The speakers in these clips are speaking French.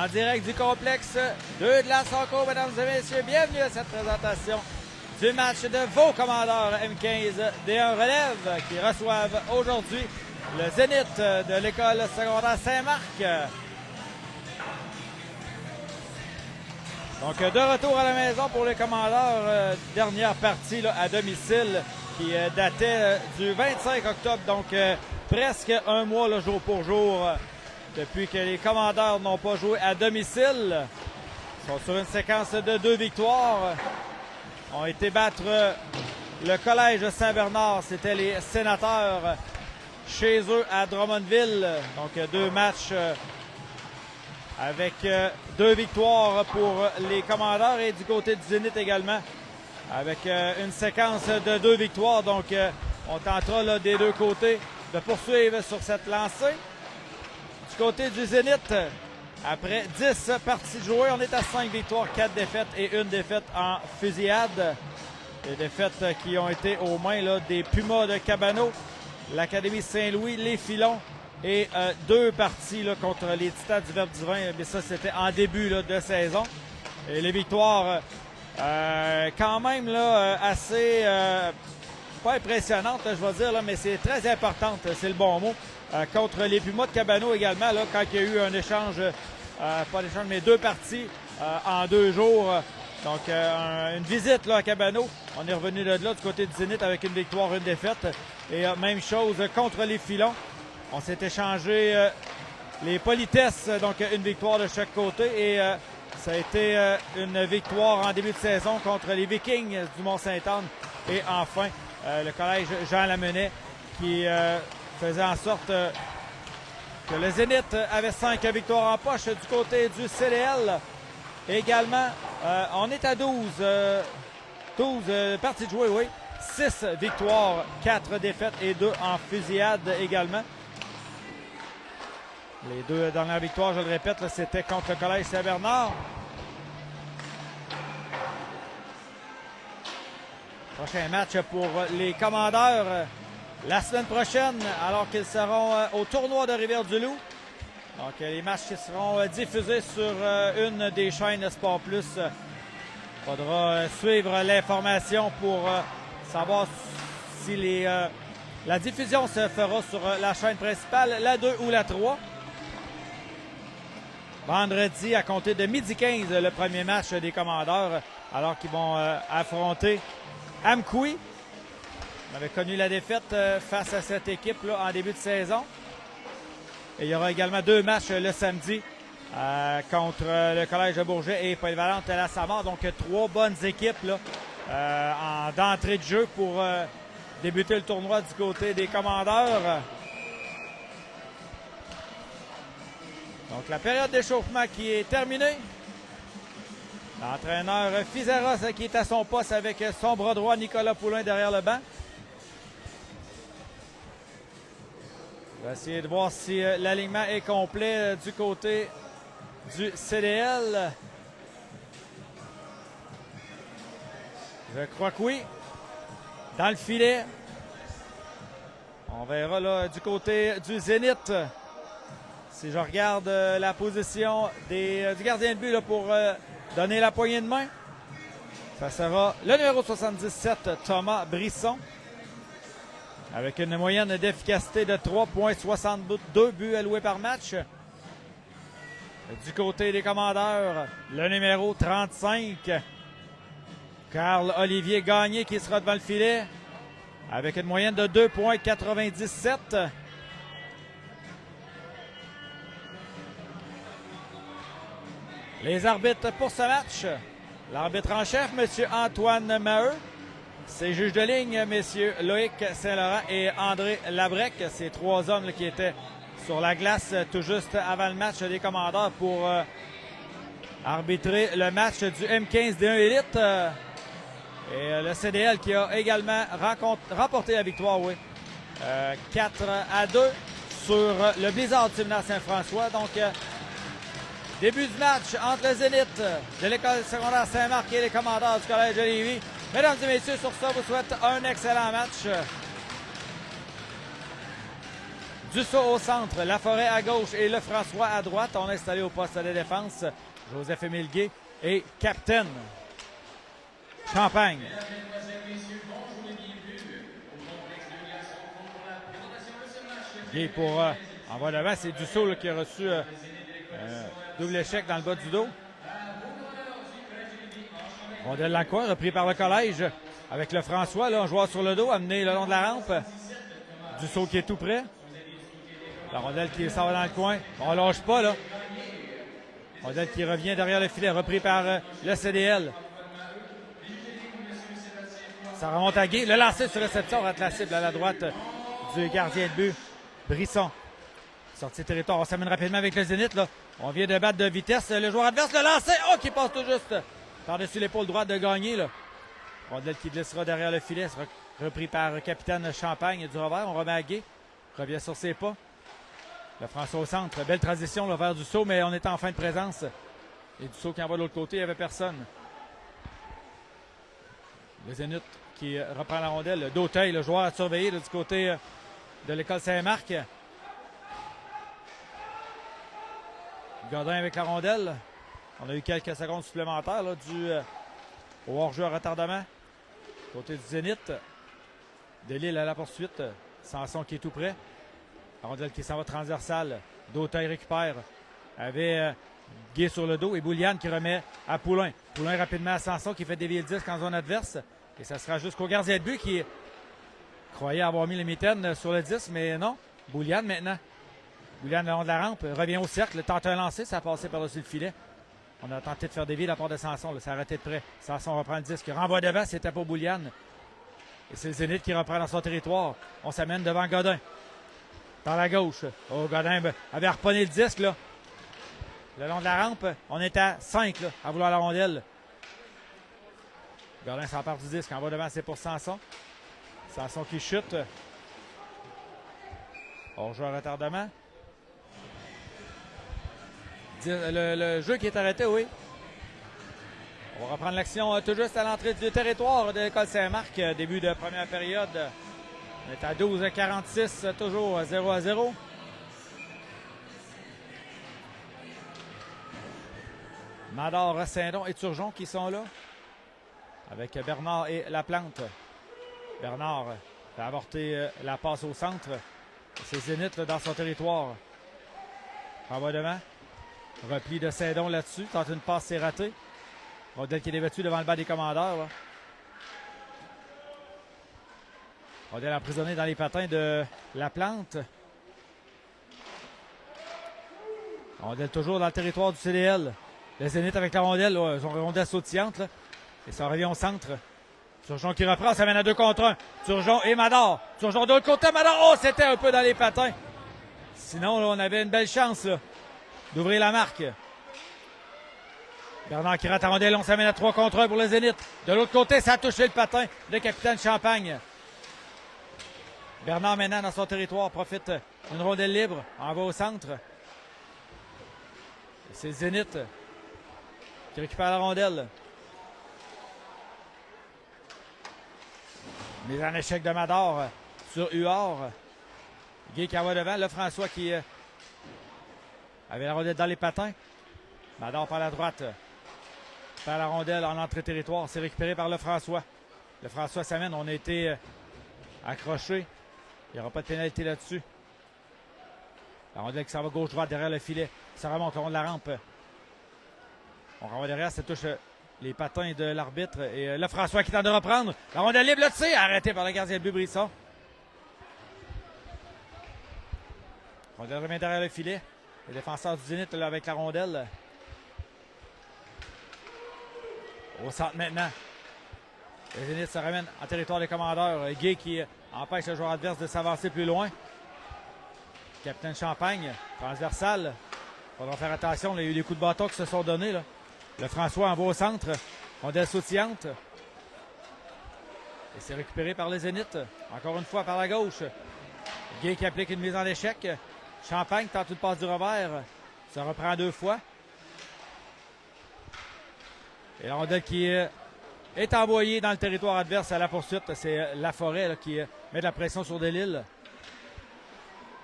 En direct du complexe 2 de la Sanco, mesdames et messieurs, bienvenue à cette présentation du match de vos commandeurs M15 D1 Relève qui reçoivent aujourd'hui le Zénith de l'école secondaire Saint-Marc. Donc de retour à la maison pour les commandeurs, dernière partie là, à domicile qui datait du 25 octobre, donc presque un mois là, jour pour jour. Depuis que les commandeurs n'ont pas joué à domicile. Ils sont sur une séquence de 2 victoires. Ont été battre le Collège Saint-Bernard. C'était les Sénateurs chez eux à Drummondville. Donc 2 matchs avec 2 victoires pour les commandeurs. Et du côté du Zénith également avec une séquence de 2 victoires. Donc on tentera là, des deux côtés de poursuivre sur cette lancée. Du côté du Zénith, après 10 parties jouées, on est à 5 victoires, 4 défaites et 1 défaite en fusillade. Des défaites qui ont été aux mains là, des Pumas de Cabano, l'Académie Saint-Louis, les Filons et 2 parties là, contre les Titans du Verbe-Divin. Mais ça, c'était en début là, de saison. Et les victoires, quand même, là, assez, pas impressionnantes, là, je vais dire, là, mais c'est très importante, c'est le bon mot. Contre les Pumas de Cabano également, là, quand il y a eu un échange, pas d'échange, mais 2 parties en 2 jours. Donc, une visite là, à Cabano. On est revenu de là du côté du Zénith avec une victoire, une défaite. Et même chose contre les Filons. On s'est échangé les politesses, donc une victoire de chaque côté. Et ça a été une victoire en début de saison contre les Vikings du Mont-Sainte-Anne. Et enfin, le collège Jean Lamennais qui faisait en sorte que le Zénith avait 5 victoires en poche. Du côté du CDL, également, on est à 12 parties de jouer, oui. 6 victoires, 4 défaites et 2 en fusillade également. Les 2 dernières victoires, je le répète, c'était contre le Collège Saint-Bernard. Prochain match pour les commandeurs la semaine prochaine, alors qu'ils seront au tournoi de Rivière-du-Loup. Donc, les matchs qui seront diffusés sur une des chaînes Sport Plus. Il faudra suivre l'information pour savoir si la diffusion se fera sur la chaîne principale, la 2 ou la 3. Vendredi, à compter de 12h15, le premier match des commandeurs, alors qu'ils vont affronter Amkoui. On avait connu la défaite face à cette équipe-là en début de saison. Et il y aura également 2 matchs le samedi contre le Collège de Bourget et Polyvalente La Samar. Donc 3 bonnes équipes là, d'entrée de jeu pour débuter le tournoi du côté des commandeurs. Donc la période d'échauffement qui est terminée. L'entraîneur Fizeros qui est à son poste avec son bras droit Nicolas Poulain derrière le banc. On va essayer de voir si l'alignement est complet du côté du CDL. Je crois que oui. Dans le filet. On verra là du côté du Zénith. Si je regarde la position du gardien de but là, pour donner la poignée de main, ça sera le numéro 77, Thomas Brisson. Avec une moyenne d'efficacité de 3,62 buts alloués par match. Du côté des commandeurs, le numéro 35, Carl-Olivier Gagné qui sera devant le filet. Avec une moyenne de 2,97. Les arbitres pour ce match. L'arbitre en chef, M. Antoine Maheu. Ses juges de ligne, messieurs Loïc Saint-Laurent et André Labrec. Ces 3 hommes là, qui étaient sur la glace tout juste avant le match des commandeurs pour arbitrer le match du M15 D1 Elite. Et le CDL qui a également remporté la victoire, oui. 4-2 sur le Blizzard du Séminaire Saint-François. Donc, début du match entre le Zénith de l'école secondaire Saint-Marc et les commandeurs du Collège de Lévis. Mesdames et messieurs, sur ça, je vous souhaite un excellent match. Dussault au centre, Laforêt à gauche et Lefrançois à droite. On a installé au poste de défense Joseph-Émile Guay et Capitaine Champagne. Guay pour envoi d'avant. C'est Dussault là, qui a reçu double échec dans le bas du dos. Rondelle dans le coin, repris par le collège avec Lefrançois, là, un joueur sur le dos, amené le long de la rampe. Dussault qui est tout près. La rondelle qui s'en va dans le coin. On lâche pas, là. Rondelle qui revient derrière le filet, repris par le CDL. Ça remonte à Guay. Le lancer sur réception, rate la cible à la droite du gardien de but, Brisson. Sortie territoire, on s'amène rapidement avec le Zénith, là. On vient de battre de vitesse. Le joueur adverse, le lancer, oh, qui passe tout juste par-dessus l'épaule droite de Gagné, là. Rondelle qui glissera derrière le filet, sera repris par Capitaine Champagne du revers. On remet à Guay, revient sur ses pas. Lefrançois au centre, belle transition là, vers Dussault, mais on est en fin de présence. Et Dussault qui envoie de l'autre côté, il n'y avait personne. Le Zénith qui reprend la rondelle. D'Auteuil, le joueur à surveiller là, du côté de l'école Saint-Marc. Godin avec la rondelle. On a eu quelques secondes supplémentaires là, au hors-jeu à retardement. Côté du Zénith. Delisle à la poursuite. Sanson qui est tout près. La rondelle qui s'en va transversale. D'Auteuil récupère. Avait Guay sur le dos et Bouliane qui remet à Poulain. Poulain rapidement à Sanson qui fait dévier le disque en zone adverse. Et ça sera jusqu'au gardien de but qui croyait avoir mis les mitaines sur le 10, mais non. Bouliane maintenant. Bouliane le long de la rampe, revient au cercle, tente un lancer, ça a passé par-dessus le filet. On a tenté de faire dévier la part de Sanson, là, ça a arrêté de près. Sanson reprend le disque, renvoie devant, c'était pour Bouliane. Et c'est le Zénith qui reprend dans son territoire. On s'amène devant Godin. Dans la gauche. Oh, Godin avait harponné le disque, là. Le long de la rampe, on est à 5, là, à vouloir la rondelle. Godin s'empare du disque, envoie devant, c'est pour Sanson. Sanson qui chute. On joue à retardement. Le jeu qui est arrêté, oui. On va reprendre l'action tout juste à l'entrée du territoire de l'école Saint-Marc. Début de première période. On est à 12h46, toujours 0-0. Mador, Saint-Don et Turgeon qui sont là. Avec Bernard et Laplante. Bernard fait avorter la passe au centre. C'est Zénith là, dans son territoire. Renvoie devant. Repli de Saint-Don là-dessus. Tente une passe, c'est raté. Rondelle qui est débattue devant le banc des commandeurs. Là. Rondelle emprisonnée dans les patins de Laplante. Rondelle toujours dans le territoire du CDL. Le Zénith avec la rondelle. Là, son rondelle sautillante. Là. Et ça revient au centre. Turgeon qui reprend, ça mène à 2 contre 1. Turgeon et Mador. Turgeon de l'autre côté, Mador. Oh, c'était un peu dans les patins. Sinon, là, on avait une belle chance d'ouvrir la marque. Bernard qui rate la rondelle, on s'amène à 3 contre 1 pour le Zénith. De l'autre côté, ça a touché le patin de Capitaine Champagne. Bernard maintenant dans son territoire profite d'une rondelle libre. On va au centre. C'est le Zénith qui récupère la rondelle. Mise en échec de Mador sur Huard. Guay qui envoie devant. Lefrançois qui avait la rondelle dans les patins. Mador par la droite. Par la rondelle en entrée territoire. C'est récupéré par Lefrançois. Lefrançois s'amène. On a été accroché. Il n'y aura pas de pénalité là-dessus. La rondelle qui s'en va gauche-droite derrière le filet. Ça remonte le long de la rampe. On renvoie derrière. Ça touche les patins de l'arbitre. Et Lefrançois qui tente de reprendre. La rondelle libre, le tir. Arrêté par le gardien de but Brisson. Rondelle revient derrière le filet. Le défenseur du Zénith là, avec la rondelle. Au centre maintenant. Le Zénith se ramène en territoire des commandeurs. Guay qui empêche le joueur adverse de s'avancer plus loin. Capitaine Champagne, transversal. Il faudra faire attention. Il y a eu des coups de bâton qui se sont donnés. Là. Lefrançois envoie au centre. Rondelle sautillante. Et c'est récupéré par le Zénith. Encore une fois par la gauche. Guay qui applique une mise en échec. Champagne tente une passe du revers. Ça reprend 2 fois. Et la rondelle qui est envoyée dans le territoire adverse à la poursuite. C'est Laforêt là, qui met de la pression sur Delisle.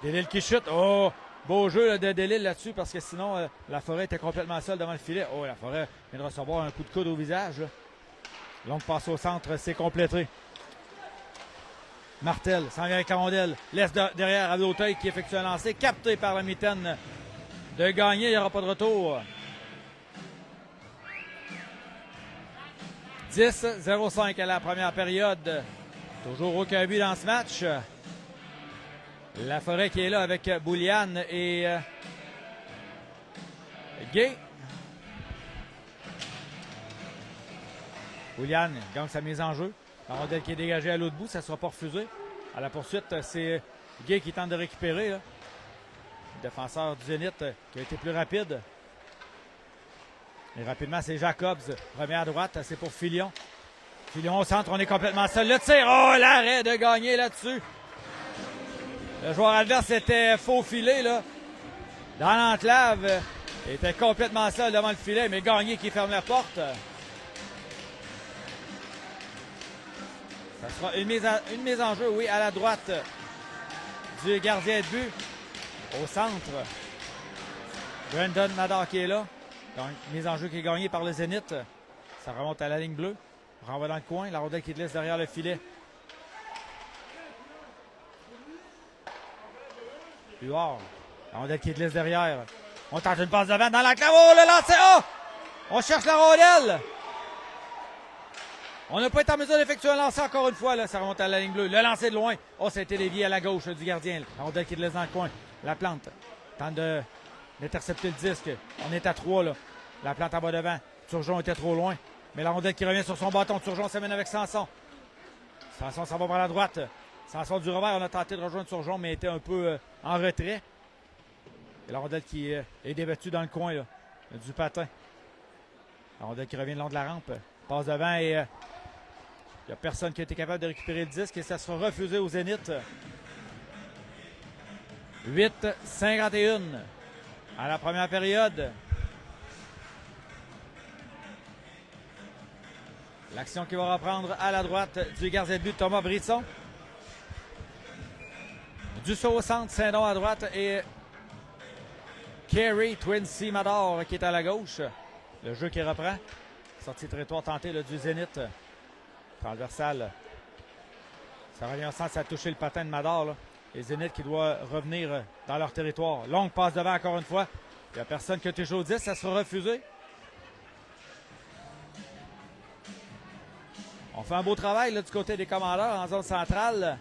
Delille qui chute. Oh! Beau jeu là, de Delille là-dessus parce que sinon, la Forêt était complètement seule devant le filet. Oh, la Forêt vient de recevoir un coup de coude au visage. Là. Longue passe au centre, c'est complété. Martel s'en vient avec la rondelle. Laisse derrière à l'Auteuil qui effectue un lancer. Capté par la mitaine de Gagné. Il n'y aura pas de retour. 10-0-5 à la première période. Toujours aucun but dans ce match. La Forêt qui est là avec Boulian et Gay. Boulian gagne sa mise en jeu. La rondelle qui est dégagée à l'autre bout, ça ne sera pas refusé. À la poursuite, c'est Gay qui tente de récupérer. Là. Le défenseur du Zénith qui a été plus rapide. Et rapidement, c'est Jacobs. Remet à droite, c'est pour Filion. Filion au centre, on est complètement seul. Le tir, oh, l'arrêt de Gagné là-dessus. Le joueur adverse était faufilé là, dans l'enclave. Il était complètement seul devant le filet, mais Gagné qui ferme la porte. Ça sera une mise en jeu, oui, à la droite du gardien de but. Au centre, Brandon Madar qui est là. Donc, mise en jeu qui est gagnée par le Zénith. Ça remonte à la ligne bleue. Renvoie dans le coin. La rondelle qui glisse derrière le filet. Huard. La rondelle qui glisse derrière. On tente une passe devant dans l'enclave. Oh, le lancer! Oh! On cherche la rondelle! On n'a pas été en mesure d'effectuer un lancer encore une fois. Là. Ça remonte à la ligne bleue. Le lancer de loin. Oh, ça a été dévié à la gauche du gardien. La rondelle qui glisse dans le coin. La plante. Tente d'intercepter le disque. On est à 3 là. La plante en bas devant. Turgeon était trop loin. Mais la rondelle qui revient sur son bâton. Turgeon s'amène avec Sanson. Sanson s'en va par la droite. Sanson du revers. On a tenté de rejoindre Turgeon, mais était un peu en retrait. Et la rondelle qui est débattue dans le coin là, du patin. La rondelle qui revient le long de la rampe. Passe devant et il n'y a personne qui a été capable de récupérer le disque et ça sera refusé au Zénith. 8-51 à la première période. L'action qui va reprendre à la droite du gardien de but Thomas Brisson. Dussault au centre, Saint-Don à droite et Kerry Twin Mador qui est à la gauche. Le jeu qui reprend. Sortie de territoire tentée là, du Zénith. Transversal. Ça revient au centre, ça a touché le patin de Mador. Là. Et Zénith qui doit revenir dans leur territoire. Longue passe devant encore une fois. Il n'y a personne qui a touché au 10, ça sera refusé. On fait un beau travail là, du côté des commandeurs en zone centrale.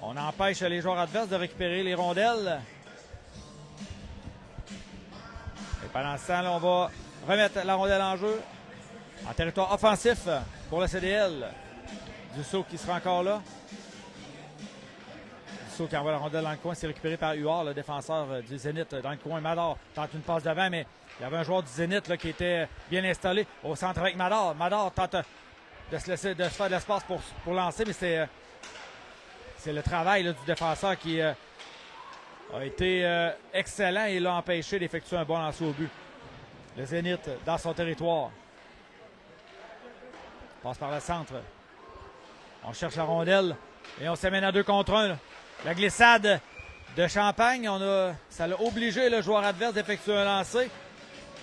On empêche les joueurs adverses de récupérer les rondelles. Et pendant ce temps, là, on va remettre la rondelle en jeu. En territoire offensif pour le CDL. Dussault qui sera encore là. Dussault qui envoie la rondelle dans le coin. C'est récupéré par Huard, le défenseur du Zénith dans le coin. Mador tente une passe devant, mais il y avait un joueur du Zénith là, qui était bien installé au centre avec Mador. Mador tente de se faire de l'espace pour lancer, mais c'est le travail là, du défenseur qui a été excellent et l'a empêché d'effectuer un bon lancer au but. Le Zénith dans son territoire. Passe par le centre. On cherche la rondelle et on s'amène à 2 contre 1. Là. La glissade de Champagne, ça l'a obligé le joueur adverse d'effectuer un lancer.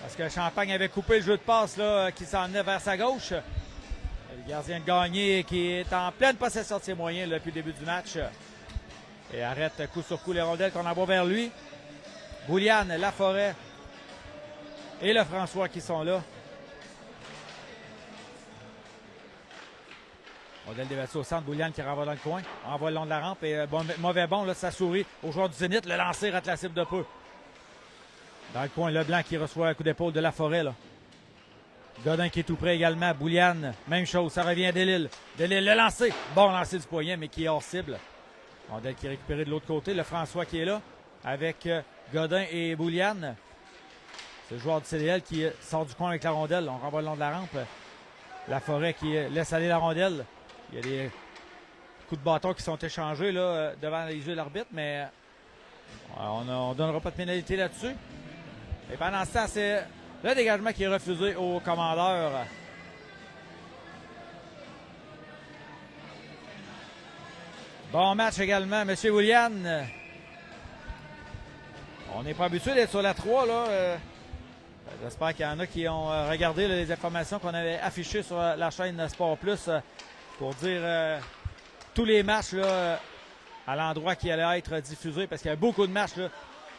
Parce que Champagne avait coupé le jeu de passe là, qui s'en venait vers sa gauche. Le gardien de Gagné qui est en pleine possession de ses moyens là, depuis le début du match. Et arrête coup sur coup les rondelles qu'on envoie vers lui. Boulian, Laforêt et le François qui sont là. Rondelle débattue au centre, Boulian qui renvoie dans le coin. On envoie le long de la rampe et mauvais bon, là, ça sourit au joueur du Zénith. Le lancer rate la cible de peu. Dans le coin, Leblanc qui reçoit un coup d'épaule de Laforêt. Là. Godin qui est tout près également. Boulian, même chose, ça revient à Delille. Delille, le lancer. Bon lancer du poignet, mais qui est hors cible. Rondelle qui est récupérée de l'autre côté. Le François qui est là avec Godin et Boulian. C'est le joueur du CDL qui sort du coin avec la rondelle. On renvoie le long de la rampe. Laforêt qui laisse aller la rondelle. Il y a des coups de bâton qui sont échangés là, devant les yeux de l'arbitre, mais on ne donnera pas de pénalité là-dessus. Et pendant ce temps, c'est le dégagement qui est refusé au commandeur. Bon match également, M. William. On n'est pas habitué d'être sur la 3, là. J'espère qu'il y en a qui ont regardé les informations qu'on avait affichées sur la chaîne Sport Plus pour dire tous les matchs là, à l'endroit qui allait être diffusé, parce qu'il y a beaucoup de matchs là,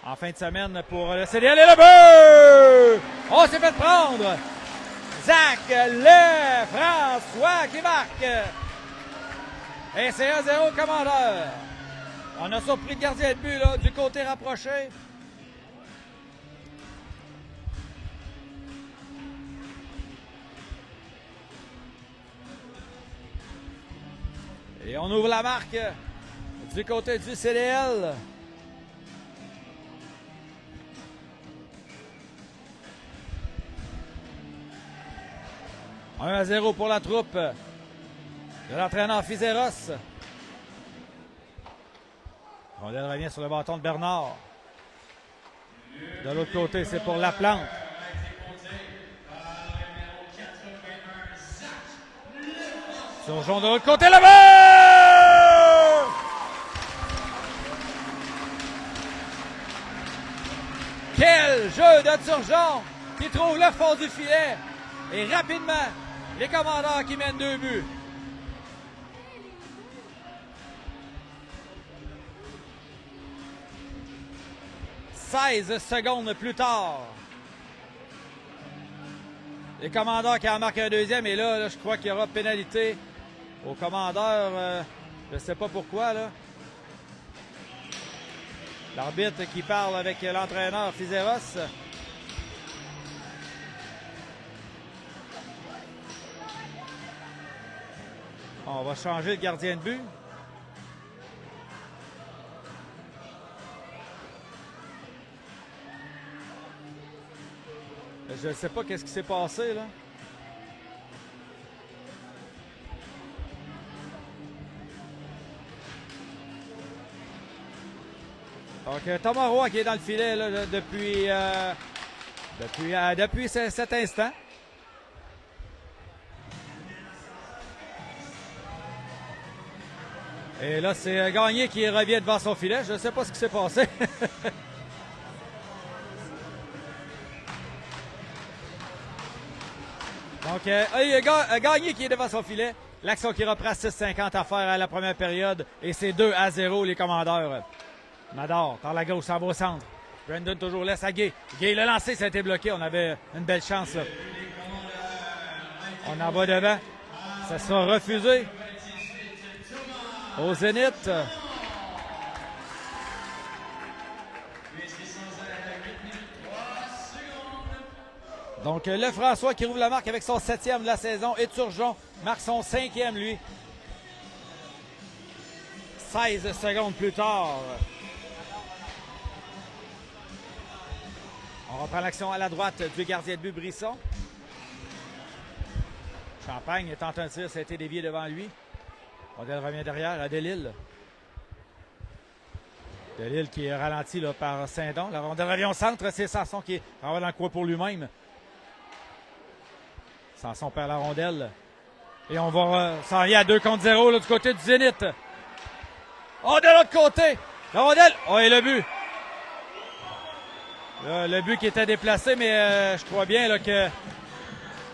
en fin de semaine pour le CDL et le but! On s'est fait prendre! Zach Lefrançois qui marque! Et c'est 1-0 commandeur. On a surpris le gardien de but là, du côté rapproché. Et on ouvre la marque du côté du CDL. « 1-0 pour la troupe de l'entraîneur Fizeros. Rondelle revient sur le bâton de Bernard. De l'autre côté, c'est pour Laplante. Turgeon de l'autre côté, le but! Quel jeu de Turgeon qui trouve le fond du filet. Et rapidement, les commandeurs qui mènent 2 buts. « 16 secondes plus tard. Les commandeurs qui en marquent un deuxième. Et là, je crois qu'il y aura pénalité aux commandeurs. Je ne sais pas pourquoi. Là. L'arbitre qui parle avec l'entraîneur Fizeros. On va changer le gardien de but. Je ne sais pas qu'est-ce qui s'est passé, là. Donc, Thomas Roy qui est dans le filet là, depuis cet instant. Et là, c'est Gagné qui revient devant son filet. Je ne sais pas ce qui s'est passé. Donc, il y a Gagné qui est devant son filet. L'action qui reprend 6,50 à faire à la première période. Et c'est 2-0 les commandeurs. Mador, par la gauche, ça va au centre. Brandon toujours laisse à Gay. Gay l'a lancé, ça a été bloqué. On avait une belle chance. Là. On en va devant. Ça sera refusé. Au Zénith. Donc, Lefrançois qui rouvre la marque avec son 7e de la saison. Et Turgeon marque son 5e, lui. 16 secondes plus tard. On reprend l'action à la droite du gardien de but Brisson. Champagne tente un tir, ça a été dévié devant lui. Rondelle revient derrière à Delisle. Delisle qui est ralenti là, par Saint-Don. La rondelle revient au centre, c'est Sanson qui renvoie dans le coin pour lui-même. Sanson perd la rondelle. Et on va s'en aller à 2 contre 0 là, du côté du Zénith. Oh, de l'autre côté! La rondelle! Oh, et le but! Là, le but qui était déplacé, mais je crois bien là, que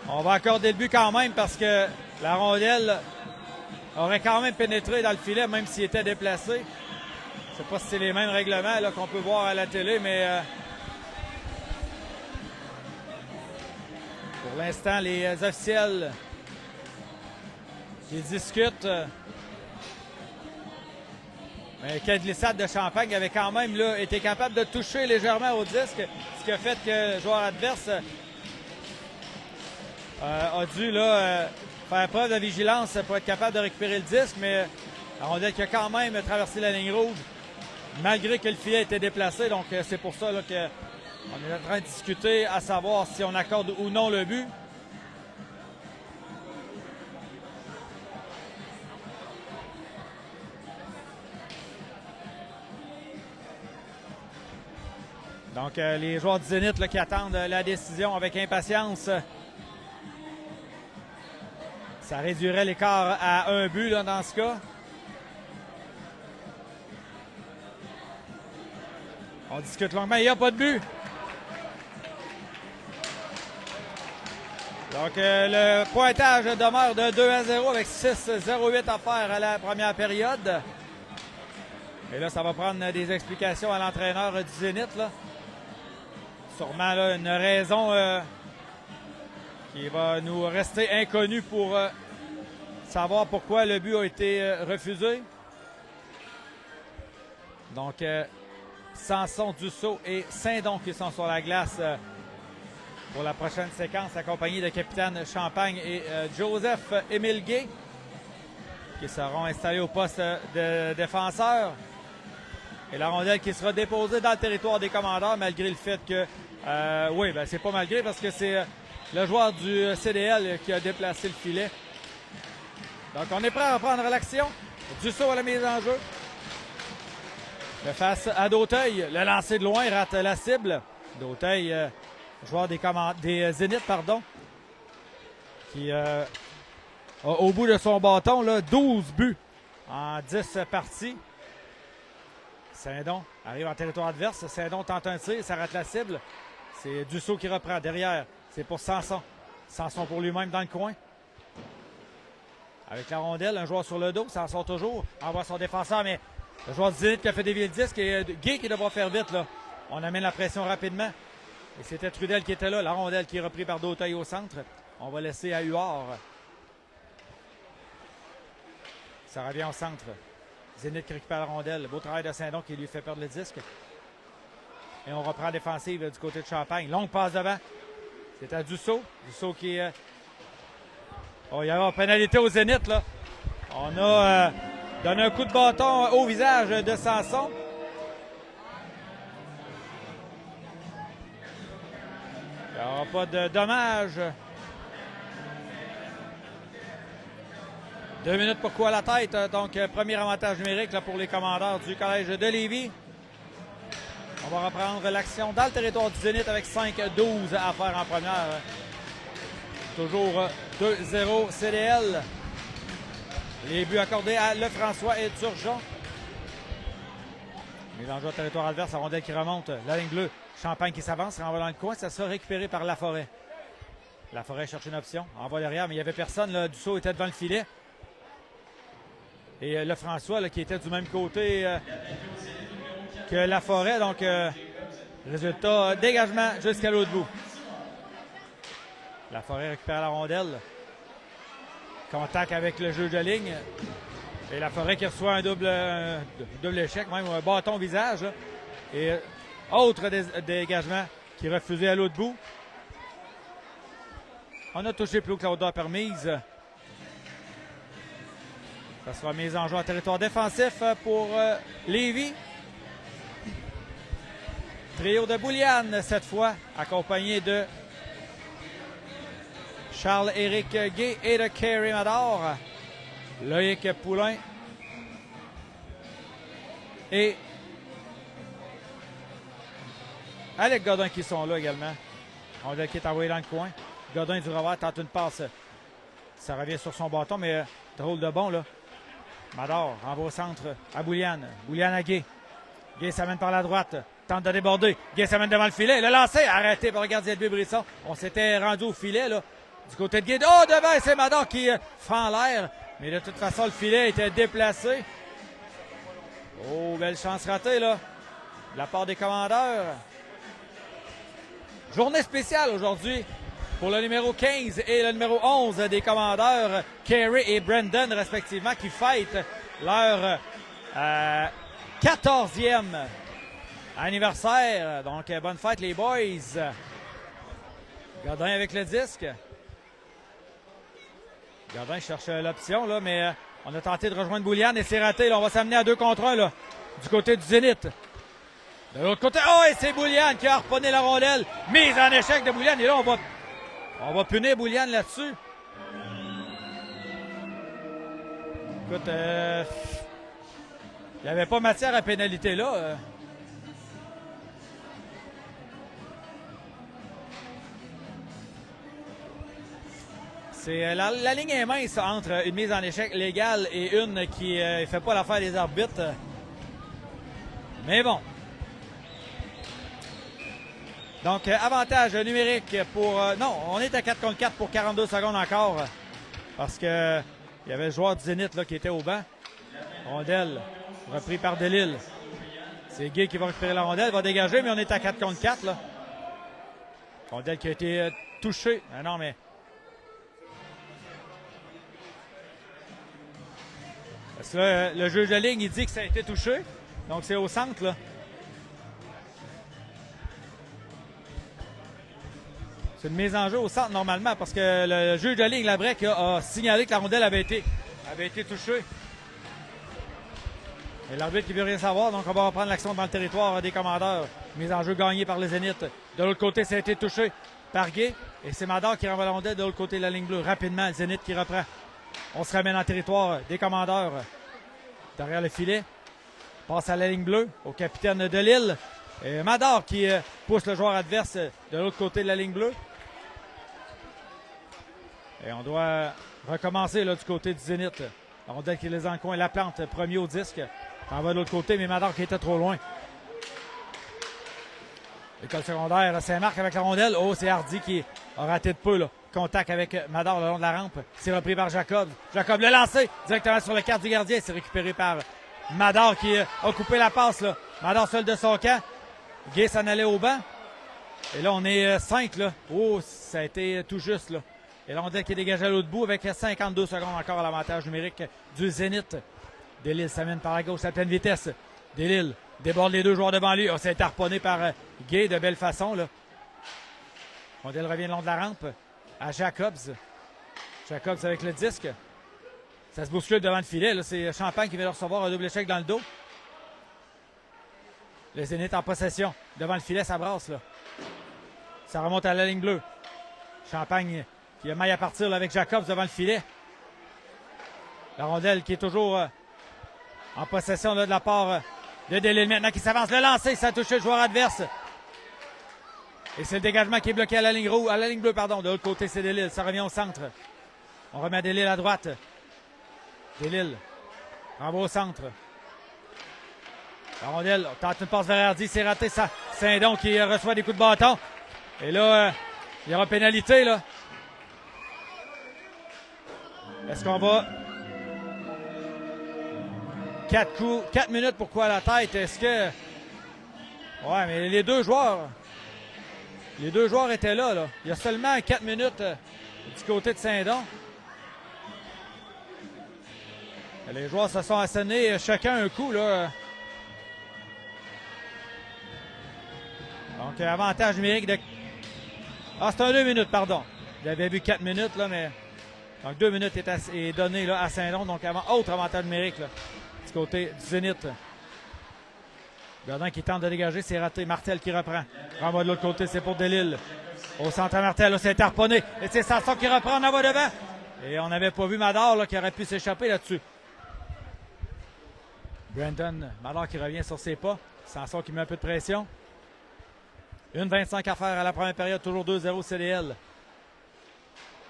on va accorder le but quand même parce que la rondelle aurait quand même pénétré dans le filet, même s'il était déplacé. Je ne sais pas si c'est les mêmes règlements là, qu'on peut voir à la télé, mais pour l'instant, les officiels qui discutent. Mais quelle glissade de Champagne avait quand même là, été capable de toucher légèrement au disque, ce qui a fait que le joueur adverse a dû là, faire preuve de vigilance pour être capable de récupérer le disque, mais la rondelle qui a quand même traversé la ligne rouge, malgré que le filet était déplacé. Donc c'est pour ça là, qu'on est en train de discuter à savoir si on accorde ou non le but. Donc, les joueurs du Zénith là, qui attendent la décision avec impatience. Ça réduirait l'écart à 1 but là, dans ce cas. On discute longuement. Il n'y a pas de but. Donc, le pointage demeure de 2-0 avec 6-0-8 à faire à la première période. Et là, ça va prendre des explications à l'entraîneur du Zénith, là. Sûrement là, une raison qui va nous rester inconnue pour savoir pourquoi le but a été refusé. Donc, Samson, Dussault et Saint-Don qui sont sur la glace pour la prochaine séquence, accompagnés de capitaine Champagne et Joseph-Émile Gay, qui seront installés au poste de défenseur. Et la rondelle qui sera déposée dans le territoire des commandeurs, malgré le fait que... oui, ben c'est pas malgré, parce que c'est le joueur du CDL qui a déplacé le filet. Donc, on est prêt à reprendre l'action. Dussault à la mise en jeu. Le face à Dauteuil. Le lancer de loin rate la cible. Dauteuil, joueur des Zénith, pardon, qui a au bout de son bâton là, 12 buts en 10 parties. Saint-Don arrive en territoire adverse. Saint-Don tente un tir, ça rate la cible. C'est Dussault qui reprend derrière. C'est pour Samson. Samson pour lui-même dans le coin. Avec la rondelle, un joueur sur le dos. Samson toujours. Envoie son défenseur, mais le joueur du Zénith qui a fait dévier le disque et Gay qui devra faire vite, là. On amène la pression rapidement. Et c'était Trudel qui était là. La rondelle qui est reprise par Dauteuil au centre. On va laisser à Huard. Ça revient au centre. Zénith qui récupère la rondelle. Beau travail de Saint-Don qui lui fait perdre le disque. Et on reprend la défensive du côté de Champagne. Longue passe devant. C'est à Dussault. Dussault qui... Oh, il y a une pénalité au Zénith, là. On a donné un coup de bâton au visage de Samson. Il n'y aura pas de dommage. 2 minutes pour quoi la tête. Donc, premier avantage numérique là, pour les commandeurs du Collège de Lévis. On va reprendre l'action dans le territoire du Zénith avec 5-12 à faire en première. Toujours 2-0 CDL. Les buts accordés à Lefrançois et Turgeon. Mélange au territoire adverse, la rondelle qui remonte. La ligne bleue. Champagne qui s'avance, renvoie dans le coin. Ça sera récupéré par Laforêt. Laforêt cherche une option. Envoie derrière, mais il n'y avait personne. Là. Dussault était devant le filet. Et Lefrançois là, qui était du même côté que Laforêt. Donc, résultat, dégagement jusqu'à l'autre bout. Laforêt récupère la rondelle. Contact avec le jeu de ligne. Et Laforêt qui reçoit un double échec, même un bâton au visage. Là. Et autre dégagement qui est refusé à l'autre bout. On a touché plus haut que la hauteur permise. Ça sera mise en jeu en territoire défensif pour Lévis. Trio de Bouliane cette fois, accompagné de Charles-Éric Gay et de Kerry Mador. Loïc Poulain. Et Alec Godin qui sont là également. On dirait qu'il est envoyé dans le coin. Godin du revers tente une passe. Ça revient sur son bâton, mais drôle de bon là. Mador envoie au centre à Bouliane. Bouliane à Gay. Gay s'amène par la droite. Tente de déborder. Gay s'amène devant le filet. Le lancer arrêté par le gardien de but Brisson. On s'était rendu au filet là. Du côté de Gay. Oh, devant, c'est Mador qui fend l'air. Mais de toute façon, le filet était déplacé. Oh, belle chance ratée là. De la part des commandeurs. Journée spéciale aujourd'hui pour le numéro 15 et le numéro 11 des commandeurs, Kerry et Brandon respectivement, qui fêtent leur 14e anniversaire. Donc, bonne fête les boys. Godin avec le disque. Godin cherche l'option, là, mais on a tenté de rejoindre Bouliane et c'est raté. Là, on va s'amener à 2 contre 1 là, du côté du Zénith. De l'autre côté, oh, et c'est Bouliane qui a harponné la rondelle. Mise en échec de Bouliane. Et là, on va punir Bouliane là-dessus. Écoute, il n'y avait pas matière à pénalité là. La ligne est mince entre une mise en échec légale et une qui ne fait pas l'affaire des arbitres. Mais bon. Donc, avantage numérique pour... non, on est à 4 contre 4 pour 42 secondes encore. Parce que il y avait le joueur du Zénith là, qui était au banc. Rondelle, repris par Delisle. C'est Gay qui va récupérer la rondelle, va dégager, mais on est à 4 contre 4. Là. Rondelle qui a été touché. Ah non, mais... Parce que là, le juge de ligne, il dit que ça a été touché. Donc, c'est au centre, là. C'est une mise en jeu au centre, normalement, parce que le juge de ligne, Labrec, a signalé que la rondelle avait été touchée. Et l'arbitre qui veut rien savoir, donc on va reprendre l'action dans le territoire des commandeurs. Mise en jeu gagnée par les Zénith. De l'autre côté, ça a été touché par Gay. Et c'est Mador qui renvoie la rondelle de l'autre côté de la ligne bleue. Rapidement, le Zénith qui reprend. On se ramène en territoire des commandeurs. Derrière le filet. Passe à la ligne bleue au capitaine de Lille. Et Mador qui pousse le joueur adverse de l'autre côté de la ligne bleue. Et on doit recommencer là, du côté du Zénith. La rondelle qui les en coin. La plante, premier au disque. On va de l'autre côté, mais Mador qui était trop loin. L'école secondaire Saint-Marc avec la rondelle. Oh, c'est Hardy qui a raté de peu. Là. Contact avec Mador le long de la rampe. C'est repris par Jacob. Jacob le lancé directement sur le quart du gardien. C'est récupéré par Mador qui a coupé la passe. Là. Mador seul de son camp. Gay s'en allait au banc. Et là, on est 5. Là. Oh, ça a été tout juste. Là. Et la rondelle qui est dégagée à l'autre bout avec 52 secondes encore à l'avantage numérique du Zénith. Delisle s'amène par la gauche à pleine vitesse. Delisle déborde les deux joueurs devant lui. Oh, ça a été harponné par Gay de belle façon. Là. Rondelle revient le long de la rampe à Jacobs. Jacobs avec le disque. Ça se bouscule devant le filet. Là. C'est Champagne qui vient de recevoir un double échec dans le dos. Le Zénith en possession. Devant le filet, ça brasse. Là. Ça remonte à la ligne bleue. Champagne qui a maille à partir là, avec Jacobs devant le filet. La rondelle qui est toujours en possession là, de la part de Delisle. Maintenant qui s'avance. Le lancer, ça a touché le joueur adverse. Et c'est le dégagement qui est bloqué à la ligne rouge, à la ligne bleue, pardon. De l'autre côté, c'est Delisle. Ça revient au centre. On remet Delisle à droite. Delisle renvoie au centre. La rondelle, on tente une passe vers Hardy, c'est raté. Ça. Saint-Don qui reçoit des coups de bâton. Et là, il y aura pénalité, là. Est-ce qu'on va... 4 minutes pour quoi à la tête? Est-ce que... Ouais, mais les deux joueurs étaient là, là. Il y a seulement 4 minutes du côté de Saint-Don. Les joueurs se sont assénés chacun un coup, là. Donc, avantage numérique de... Ah, c'est un 2 minutes, pardon. J'avais vu 4 minutes, là, mais... Donc, 2 minutes est donné là, à Saint-Don. Donc, autre avantage numérique, là, du côté du Zénith. Gardin qui tente de dégager, c'est raté. Martel qui reprend. Renvoie de l'autre côté, c'est pour Delisle. Au centre à Martel, là, c'est harponné. Et c'est Sanson qui reprend, on en va devant. Et on n'avait pas vu Mador là, qui aurait pu s'échapper là-dessus. Brandon, Mador qui revient sur ses pas. Sanson qui met un peu de pression. 1,25 à faire à la première période, toujours 2-0 CDL.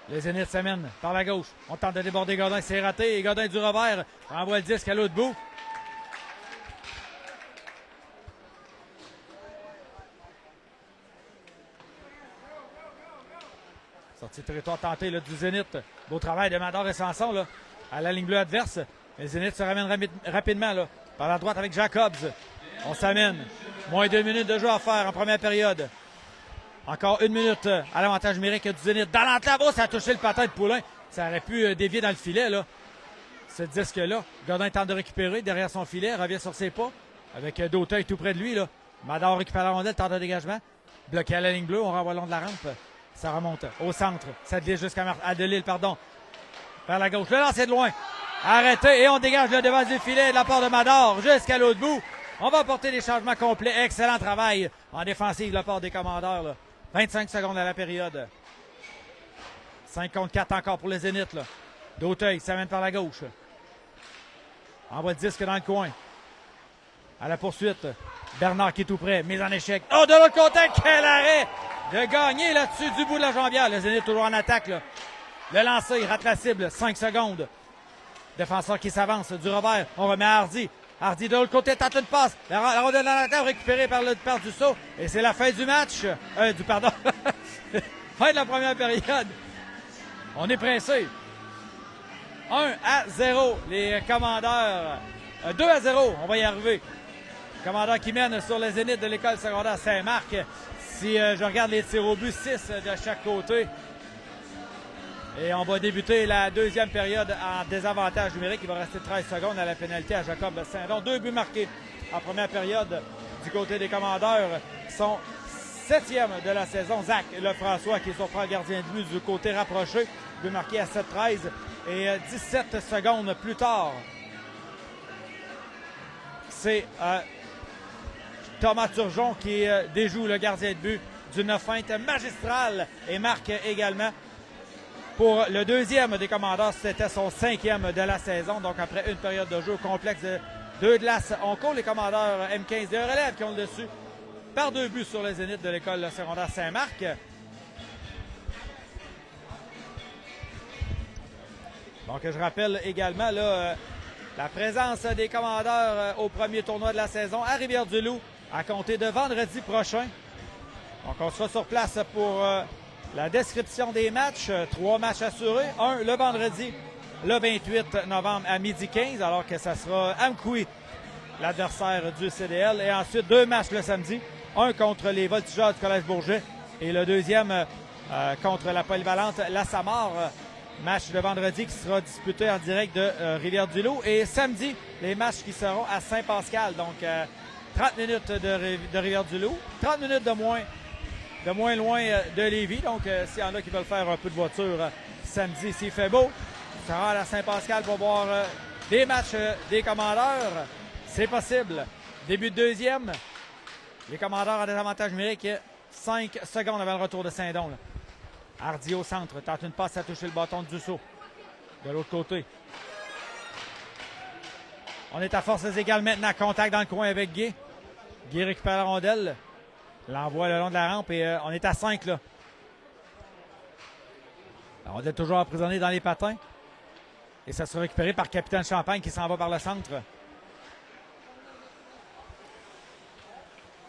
Les Zénith s'amènent par la gauche. On tente de déborder Godin, c'est raté. Et Godin du revers renvoie le disque à l'autre bout. Sortie de territoire tentée là, du Zénith. Beau travail de Mador et Sanson là, à la ligne bleue adverse. Les Zénith se ramènent rapidement là, par la droite avec Jacobs. On s'amène. Moins 2 minutes de jeu à faire en première période. Encore 1 minute à l'avantage numérique du Zénith. Dans l'enclave, oh, ça a touché le patin de Poulain. Ça aurait pu dévier dans le filet, là. Ce disque-là. Godin tente de récupérer derrière son filet. Revient sur ses pas. Avec Dauteuil tout près de lui, là. Mador récupère la rondelle, tente de dégagement. Bloqué à la ligne bleue. On renvoie le long de la rampe. Ça remonte au centre. Ça glisse jusqu'à Delisle, pardon. Vers la gauche. Le lancer de loin. Arrêté. Et on dégage le devant du filet de la part de Mador jusqu'à l'autre bout. On va apporter des changements complets. Excellent travail en défensive de la part des commandeurs, là. 25 secondes à la période. 5 contre 4 encore pour les Zénith. Dauteuil s'amène par la gauche. Envoie le disque dans le coin. À la poursuite. Bernard qui est tout près. Mise en échec. Oh, de l'autre côté, quel arrêt de gagner là-dessus du bout de la jambière. Le Zénith toujours en attaque. Là. Le lancer, il rate la cible. 5 secondes. Défenseur qui s'avance du revers. On remet à Hardy. Hardy de l'autre côté tente une passe. La rondelle dans la table récupérée par Dussault. Et c'est la fin du match. Pardon. Fin de la première période. On est pressé. 1-0, les Commandeurs. 2-0, on va y arriver. Commandeurs qui mènent sur le Zénith de l'école secondaire Saint-Marc. Si je regarde les tirs au but, 6 de chaque côté. Et on va débuter la deuxième période en désavantage numérique. Il va rester 13 secondes à la pénalité à Jacob Saint-Don. 2 buts marqués en première période du côté des Commandeurs. Son 7e de la saison. Zach Lefrançois qui surprend le gardien de but du côté rapproché. But marqué à 7-13. Et 17 secondes plus tard, c'est Thomas Turgeon qui déjoue le gardien de but d'une feinte magistrale et marque également. Pour le deuxième des Commandeurs, c'était son 5e de la saison. Donc après une période de jeu complexe de 2 glaces, on court les Commandeurs M15 de relève qui ont le dessus par 2 buts sur le Zénith de l'école secondaire Saint-Marc. Donc, je rappelle également là, la présence des Commandeurs au premier tournoi de la saison à Rivière-du-Loup à compter de vendredi prochain. Donc, on sera sur place pour la description des matchs. 3 matchs assurés. Un le vendredi, le 28 novembre à 12h15, alors que ça sera Amkoui, l'adversaire du CDL. Et ensuite, 2 matchs le samedi. Un contre les Voltigeurs du Collège Bourget et le deuxième contre la polyvalente La Samar. Match de vendredi qui sera disputé en direct de Rivière-du-Loup. Et samedi, les matchs qui seront à Saint-Pascal. Donc, 30 minutes de Rivière-du-Loup, 30 minutes de moins loin de Lévis. Donc, s'il y en a qui veulent faire un peu de voiture samedi, s'il fait beau, on sera à la Saint-Pascal pour voir des matchs des Commandeurs. C'est possible. Début de deuxième. Les Commandeurs ont des avantages numériques. 5 secondes avant le retour de Saint-Don. Hardy au centre, tente une passe à toucher le bâton de Dussault. De l'autre côté. On est à forces égales maintenant. Contact dans le coin avec Guy. Guy récupère la rondelle. L'envoie le long de la rampe et on est à 5 là. La rondelle toujours emprisonnée dans les patins. Et ça sera récupéré par Capitaine Champagne qui s'en va par le centre.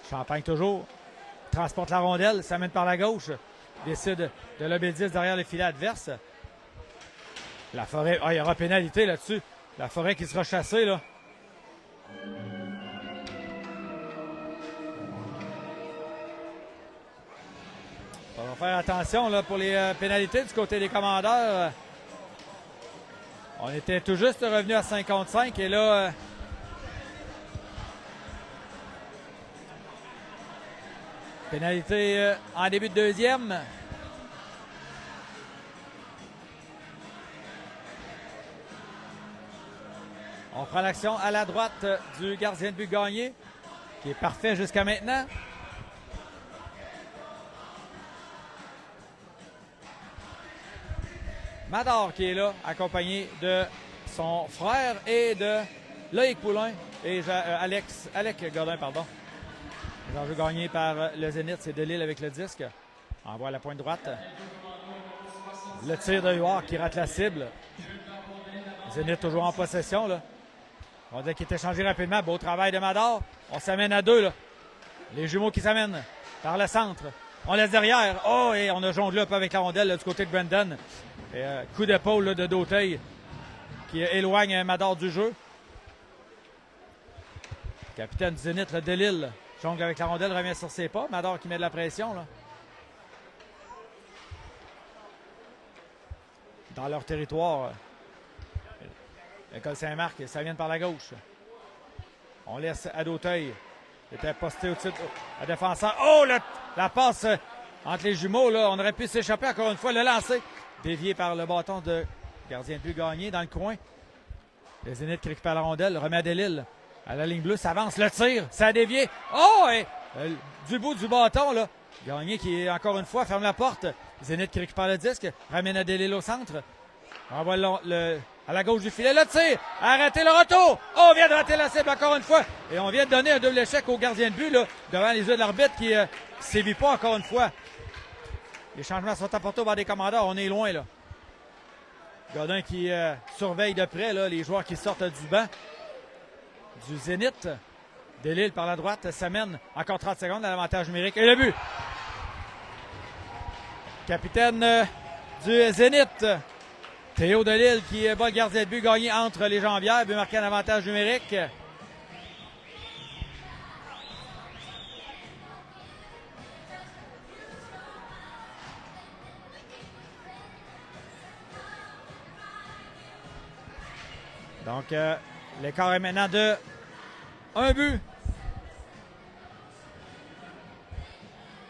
Champagne toujours. Transporte la rondelle. Ça mène par la gauche. Décide de lever 10 derrière le filet adverse. La Forêt. Ah, il y aura pénalité là-dessus. La Forêt qui sera chassée, là. On va faire attention là, pour les pénalités du côté des Commandeurs. On était tout juste revenu à 55 et là. Pénalité en début de deuxième. On prend l'action à la droite du gardien de but Gagné, qui est parfait jusqu'à maintenant. Mador qui est là, accompagné de son frère et de Loïc Poulain et Alec Godin, pardon. Les enjeux gagnés par le Zénith, c'est Delisle avec le disque. Envoie à la pointe droite. Le tir de Huard qui rate la cible. Zénith toujours en possession, là. On dirait qu'il est échangé rapidement. Beau travail de Mador. On s'amène à 2, là. Les jumeaux qui s'amènent par le centre. On laisse derrière. Oh, et on a jonglé un peu avec la rondelle là, du côté de Brandon. Et, coup d'épaule là, de Dauteil qui éloigne Mador du jeu. Capitaine du Zénith, le Delisle. Jongle avec la rondelle, revient sur ses pas. Mador qui met de la pression, là. Dans leur territoire. L'école Saint-Marc, ça vient par la gauche. On laisse à Dauteil. Il était posté au-dessus à défenseur. Oh, la passe entre les jumeaux, là. On aurait pu s'échapper encore une fois. Le lancer. Dévié par le bâton de gardien de but Gagné dans le coin. Le Zénith qui récupère la rondelle, remet à Delisle. À la ligne bleue, ça avance, le tir, ça a dévié. Oh, et du bout du bâton, là. Gagné qui, encore une fois, ferme la porte. Zénith qui récupère le disque, ramène à Delisle au centre. Envoie à la gauche du filet, le tir, arrêtez le retour. Oh, on vient de rater la cible encore une fois. Et on vient de donner un double échec au gardien de but, là, devant les yeux de l'arbitre qui ne sévit pas encore une fois. Les changements sont apportés par des Commandeurs, on est loin, là. Godin qui surveille de près, là, les joueurs qui sortent du banc. du Zénith. Delisle par la droite s'amène encore 30 secondes à l'avantage numérique. Et le but! Capitaine du Zénith, Théo Delisle qui bat le gardien de but gagné entre les jambières. But marqué en avantage numérique. Donc, l'écart est maintenant de 1 but.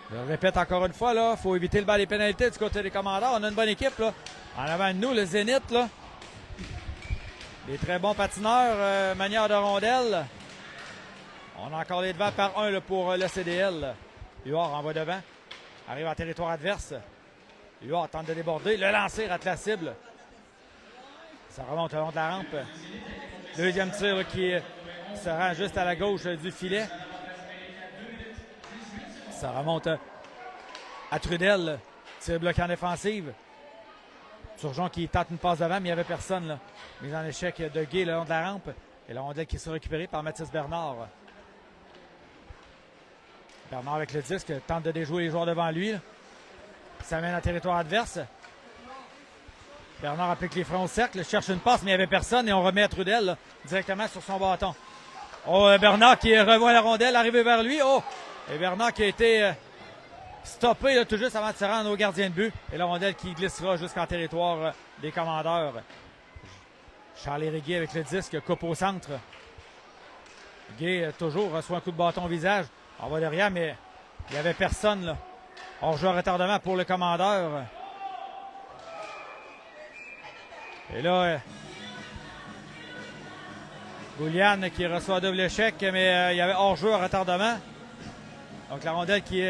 Je le répète encore une fois, il faut éviter le bas des pénalités du côté des commandeurs. On a une bonne équipe là. En avant de nous, le Zénith. Là. Des très bons patineurs, manière de rondelle. On a encore les devants par 1 là, pour le CDL. Huard envoie devant. Arrive en territoire adverse. Huard tente de déborder. Le lancer rate la cible. Ça remonte le long de la rampe. Deuxième tir là, qui se rend juste à la gauche du filet. Ça remonte à Trudel. Tir bloqué en défensive. Turgeon qui tente une passe devant, mais il n'y avait personne. Là. Mise en échec de Gay le long de la rampe. Et la rondelle qui sera récupérée par Mathis Bernard. Bernard avec le disque tente de déjouer les joueurs devant lui. Là. Ça mène en territoire adverse. Bernard applique les fronts au cercle, cherche une passe, mais il n'y avait personne et on remet à Trudel là, directement sur son bâton. Oh, Bernard qui revoit la rondelle, arrivé vers lui. Oh! Et Bernard qui a été stoppé là, tout juste avant de se rendre au gardien de but. Et la rondelle qui glissera jusqu'en territoire des commandeurs. Charles Riguet avec le disque, coupe au centre. Gay toujours reçoit un coup de bâton au visage. On va derrière, mais il n'y avait personne. Là. Hors-jeu à retardement pour le commandeur. Et là, Goulian qui reçoit un double échec, mais il y avait hors-jeu à retardement. Donc la rondelle qui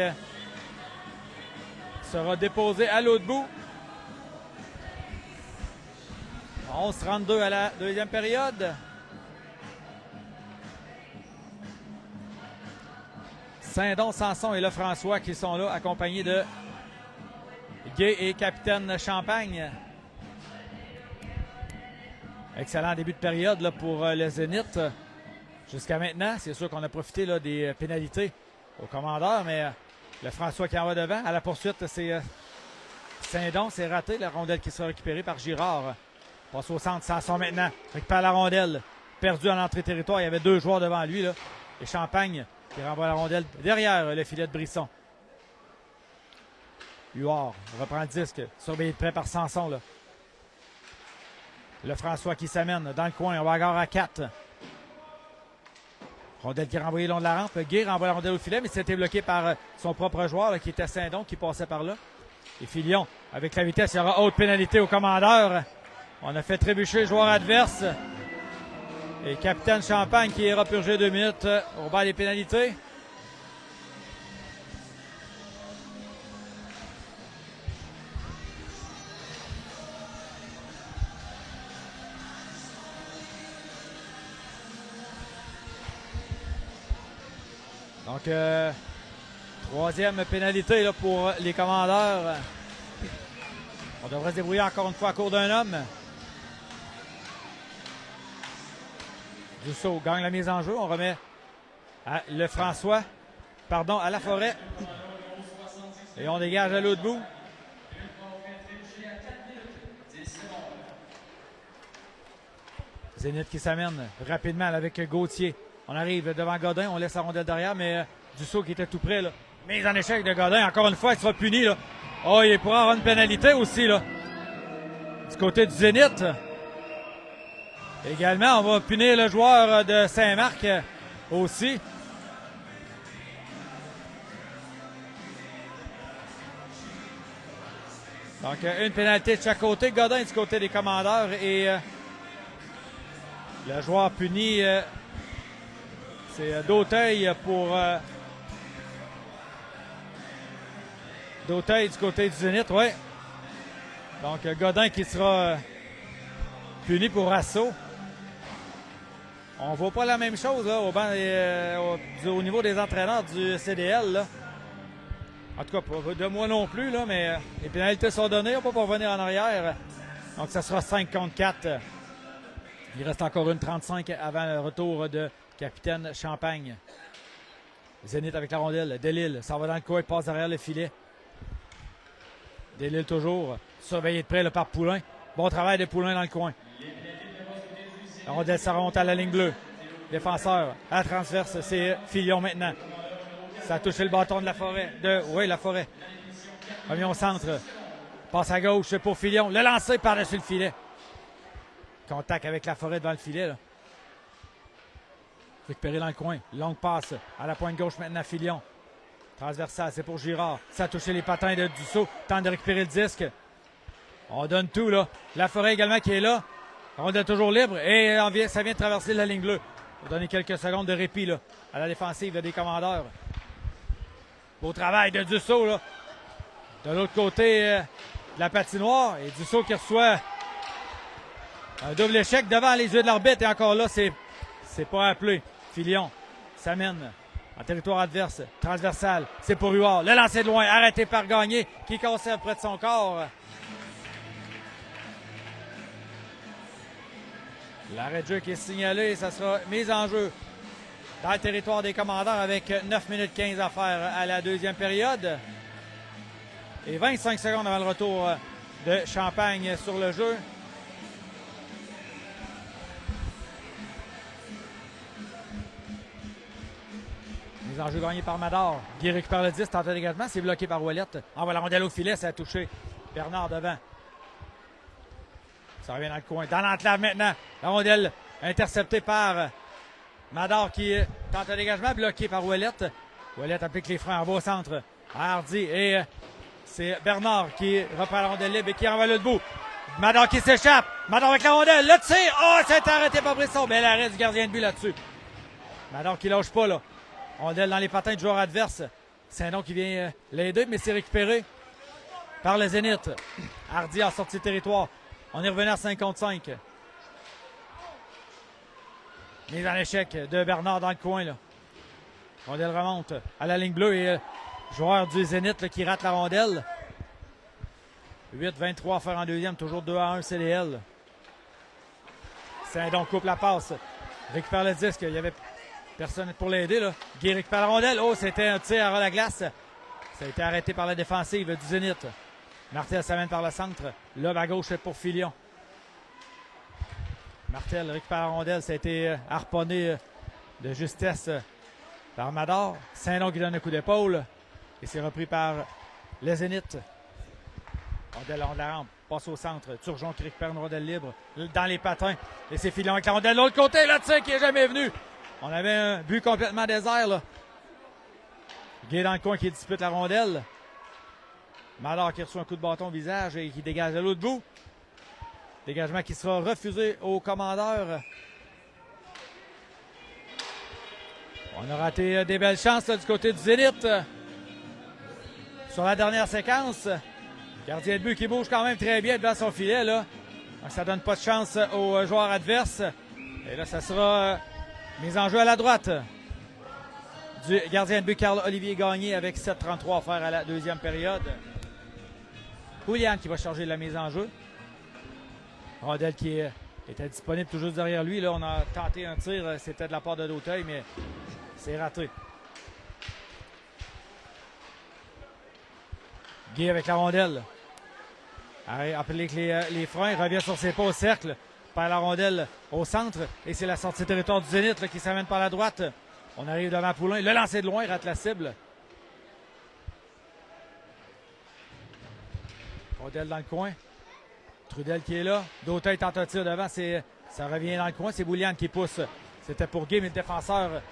sera déposée à l'autre bout. 11-32 à la deuxième période. Saint-Don, Sanson et Lefrançois qui sont là, accompagnés de Gay et Capitaine Champagne. Excellent début de période là, pour le Zénith. Jusqu'à maintenant, c'est sûr qu'on a profité là, des pénalités au commandeur, mais Lefrançois qui en va devant. À la poursuite, c'est Saint-Don, c'est raté. La rondelle qui sera récupérée par Girard. Passe au centre, Sanson maintenant. Récupère la rondelle. Perdu en entrée territoire. Il y avait 2 joueurs devant lui. Là. Et Champagne qui renvoie la rondelle derrière le filet de Brisson. Huard reprend le disque. Surveillé de près par Sanson. Là. Lefrançois qui s'amène dans le coin. On va encore à 4. Rondelle qui est renvoyée le long de la rampe. Gay renvoie la rondelle au filet, mais c'était bloqué par son propre joueur là, qui était Saint-Don qui passait par là. Et Filion, avec la vitesse, il y aura haute pénalité au commandeur. On a fait trébucher le joueur adverse. Et Capitaine Champagne qui ira purger 2 minutes au bas des pénalités. Donc, 3e pénalité là, pour les commandeurs. On devrait se débrouiller encore une fois à court d'un homme. Dussault gagne la mise en jeu. On remet à Lefrançois. Pardon, à Laforêt. Et on dégage à l'autre bout. Zénith qui s'amène rapidement avec Gauthier. On arrive devant Godin, on laisse la rondelle derrière, mais Dussault qui était tout près. Là. Mise en échec de Godin, encore une fois, il sera puni. Là. Oh, il pourra avoir une pénalité aussi. Là. Du côté du Zénith. Également, on va punir le joueur de Saint-Marc aussi. Donc, une pénalité de chaque côté. Godin du côté des commandeurs et le joueur puni, c'est d'Auteuil pour d'Auteuil du côté du Zénith, oui. Donc, Godin qui sera puni pour assaut. On ne voit pas la même chose là, au niveau des entraîneurs du CDL. Là. En tout cas, pas de moi non plus, là, mais les pénalités sont données. On ne peut pas revenir en arrière. Donc, ça sera 5 contre 4. Il reste encore une 35 avant le retour de capitaine Champagne. Zénith avec la rondelle. Delisle, ça va dans le coin, passe derrière le filet. Delisle toujours, surveillé de près là, par Poulain. Bon travail de Poulain dans le coin. La rondelle, ça remonte à la ligne bleue. Défenseur à la transverse, c'est Filion maintenant. Ça a touché le bâton de la forêt. Oui, la forêt. Revient au centre. Passe à gauche pour Filion. Le lancer par-dessus le filet. Contact avec la forêt devant le filet. Là. Récupéré dans le coin. Longue passe à la pointe gauche maintenant Filion. Transversal, c'est pour Girard. Ça a touché les patins de Dussault. Tente de récupérer le disque. On donne tout là. La forêt également qui est là. On est toujours libre et ça vient de traverser la ligne bleue. On va donner quelques secondes de répit là, à la défensive des commandeurs. Beau travail de Dussault là. De l'autre côté de la patinoire. Et Dussault qui reçoit un double échec devant les yeux de l'arbitre. Et encore là, c'est pas appelé. Filion s'amène en territoire adverse. Transversal, c'est pour Huard. Le lancer de loin, arrêté par Gagné qui conserve près de son corps. L'arrêt de jeu qui est signalé, ça sera mise en jeu dans le territoire des commandeurs avec 9 minutes 15 à faire à la deuxième période. Et 25 secondes avant le retour de Champagne sur le jeu. Mise en jeu gagnée par Mador. Guy récupère le 10, tente de dégagement, c'est bloqué par Ouellette. Envoie la rondelle au filet, ça a touché Bernard devant. Ça revient dans le coin. Dans l'enclave maintenant. La rondelle interceptée par Mador qui tente un dégagement, bloqué par Ouellette. Ouellette applique les freins en bas au centre. Hardy et c'est Bernard qui reprend la rondelle libre et qui renvoie le debout. Mador qui s'échappe. Mador avec la rondelle. Le tir. Oh, ça a été arrêté par Brisson. Bel arrêt du gardien de but là-dessus. Mador qui lâche pas là. Rondelle dans les patins du joueur adverse. Saint-Don qui vient l'aider, mais c'est récupéré par le Zénith. Hardy a sorti de territoire. On est revenu à 5 contre 5. Mise en échec de Bernard dans le coin. Là. Rondelle remonte à la ligne bleue et joueur du Zénith là, qui rate la rondelle. 8-23 à faire en deuxième. Toujours 2-1 CDL. Saint-Don coupe la passe. Récupère le disque. Il y avait personne pour l'aider. Guy récupère la rondelle. Oh, c'était un tir à la glace. Ça a été arrêté par la défensive du Zénith. Martel s'amène par le centre. Lobe à gauche pour Filion. Martel récupère la rondelle. Ça a été harponné de justesse par Mador. Saint-Don qui donne un coup d'épaule. Et c'est repris par le Zénith. Rondelle on la rampe. Passe au centre. Turgeon qui récupère une rondelle libre dans les patins. Et c'est Filion avec la rondelle de l'autre côté. Là, tu sais, qui n'est jamais venu. On avait un but complètement désert. Là. Guy dans le coin qui dispute la rondelle. Mador qui reçoit un coup de bâton au visage et qui dégage de l'autre bout. Dégagement qui sera refusé au commandeur. On a raté des belles chances là, du côté du Zénith. Sur la dernière séquence. Gardien de but qui bouge quand même très bien devant son filet. Là. Donc, ça ne donne pas de chance aux joueurs adverses. Et là, ça sera mise en jeu à la droite du gardien de but Carl-Olivier Gagné avec 7:33 à faire à la deuxième période. Boulian qui va charger la mise en jeu. Rondelle qui était disponible tout juste derrière lui. Là, on a tenté un tir. C'était de la part de Dauteuil, mais c'est raté. Guy avec la rondelle. Applique les freins. Revient sur ses pas au cercle. Perd la rondelle au centre. Et c'est la sortie de territoire du Zénith là, qui s'amène par la droite. On arrive devant Poulain. Le lancer de loin, il rate la cible. Rondelle dans le coin. Trudel qui est là. Dauteuil tente un tir devant. Ça revient dans le coin. C'est Boulian qui pousse. C'était pour Guy, mais le défenseur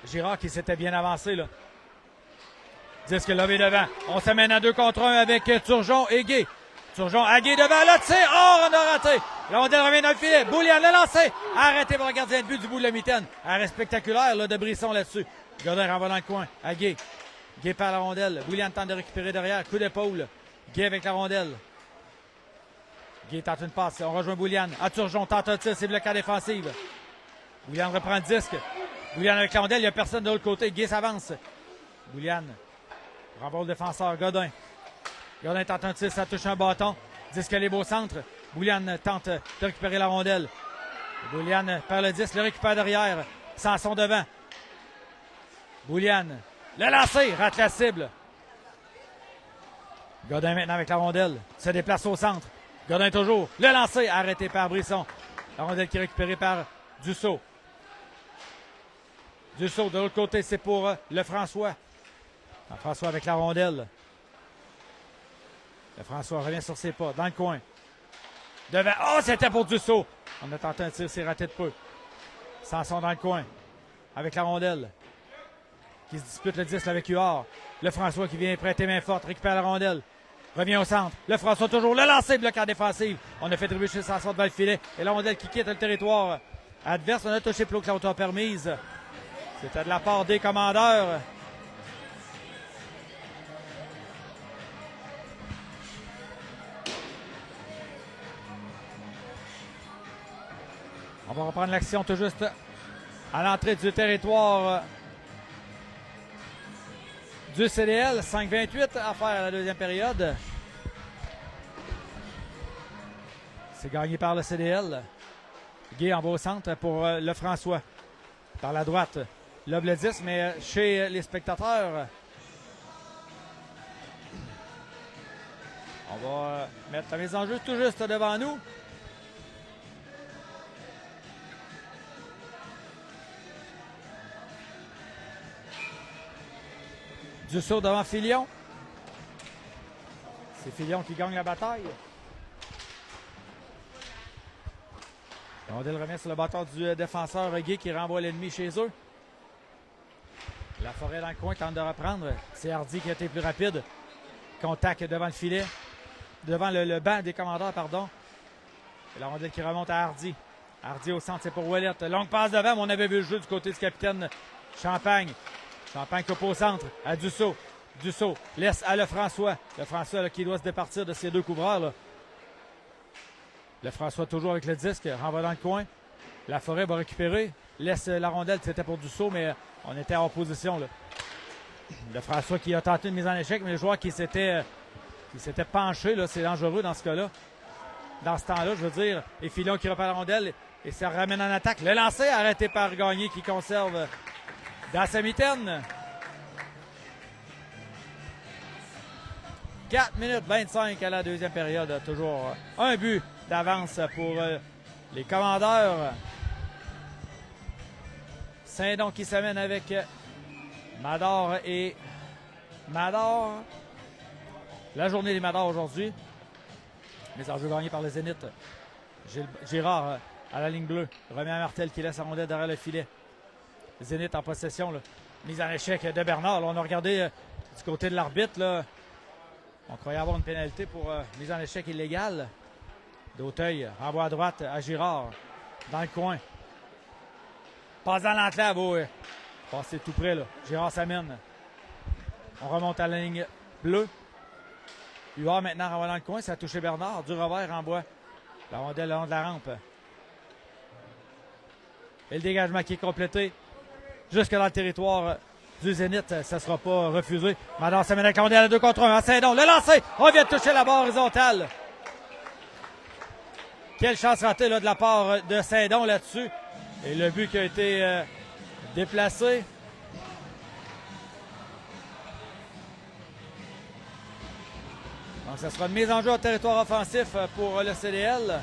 Girard qui s'était bien avancé. Là. Disque levé devant. On s'amène à 2 contre 1 avec Turgeon et Guy. Turgeon à Guy devant. Là, tir. Oh, on a raté. La rondelle revient dans le filet. Boulian le lancé. Arrêté par le gardien de but du bout de la mitaine. Arrêt spectaculaire là, de Brisson là-dessus. Godin renvoie dans le coin à Guy. Guy perd la rondelle. Boulian tente de récupérer derrière. Coup d'épaule. Guy avec la rondelle. Guy tente une passe. On rejoint Boulian. À Turgeon tente un tir. C'est bloqué à défensive. Boulian reprend le disque. Boulian avec la rondelle. Il n'y a personne de l'autre côté. Guy s'avance. Boulian renvoie le défenseur. Godin. Godin tente un tir. Ça touche un bâton. Disque libre au centre. Boulian tente de récupérer la rondelle. Boulian perd le disque. Le récupère derrière. Sanson devant. Boulian. Le lancer, rate la cible. Godin maintenant avec la rondelle. Se déplace au centre. Godin toujours. Le lancer, arrêté par Brisson. La rondelle qui est récupérée par Dussault. Dussault, de l'autre côté, c'est pour Lefrançois. Lefrançois avec la rondelle. Lefrançois revient sur ses pas, dans le coin. Devant. Oh, c'était pour Dussault. On a tenté un tir, c'est raté de peu. Sanson dans le coin. Avec la rondelle. Qui se dispute le 10 avec Huard. Lefrançois qui vient prêter main forte, récupère la rondelle. Revient au centre. Lefrançois toujours le lancer, bloc en défensive. On a fait trébucher Sanson devant le filet. Et la rondelle qui quitte le territoire adverse. On a touché plus haut que la hauteur permise. C'était de la part des commandeurs. On va reprendre l'action tout juste à l'entrée du territoire du CDL. 5-28 à faire à la deuxième période. C'est gagné par le CDL. Guy en bas au centre pour Lefrançois. Par la droite, lobe le 10, mais chez les spectateurs, on va mettre la mise en jeu tout juste devant nous. Dussault devant Filion. C'est Filion qui gagne la bataille. La rondelle remet sur le bâton du défenseur Guy qui renvoie l'ennemi chez eux. La Forêt dans le coin tente de reprendre. C'est Hardy qui a été plus rapide. Contact devant le filet. Devant le banc des commandeurs, pardon. Et la rondelle qui remonte à Hardy. Hardy au centre, c'est pour Ouellette. Longue passe devant, mais on avait vu le jeu du côté du capitaine Champagne. Champagne coupe au centre à Dussault. Dussault laisse à Lefrançois. Lefrançois là, qui doit se départir de ses deux couvreurs. Là. Lefrançois toujours avec le disque, renvoie dans le coin. La Forêt va récupérer. Laisse la rondelle, c'était pour Dussault, mais on était en opposition. Là. Lefrançois qui a tenté une mise en échec, mais le joueur qui s'était penché, là, c'est dangereux dans ce cas-là. Dans ce temps-là, je veux dire. Et Filion qui repère la rondelle et ça ramène en attaque. Le lancer arrêté par Gagné qui conserve dans sa mitaine. 4 minutes 25 à la deuxième période. Toujours un but d'avance pour les commandeurs. Saint-Don qui s'amène avec Mador et Mador. La journée des Madors aujourd'hui. Mais en jeu gagné par le Zénith. Girard à la ligne bleue. Remet à Martel qui laisse la rondelle derrière le filet. Zénith en possession. Là. Mise en échec de Bernard. Là, on a regardé du côté de l'arbitre. Là. On croyait avoir une pénalité pour mise en échec illégale. D'Auteuil, renvoie à droite à Girard. Dans le coin. Passe dans l'enclave. Passé tout près. Là. Girard s'amène. On remonte à la ligne bleue. Huard maintenant renvoie dans le coin. Ça a touché Bernard. Du revers renvoie la rondelle le long de la rampe. Et le dégagement qui est complété jusque dans le territoire du Zénith. Ça ne sera pas refusé. Mador s'amène avec la rondelle à 2 contre 1. Saint-Don, le lancer. On vient de toucher la barre horizontale. Quelle chance ratée là, de la part de Saint-Don là-dessus. Et le but qui a été déplacé. Donc, ça sera une mise en jeu au territoire offensif pour le CDL.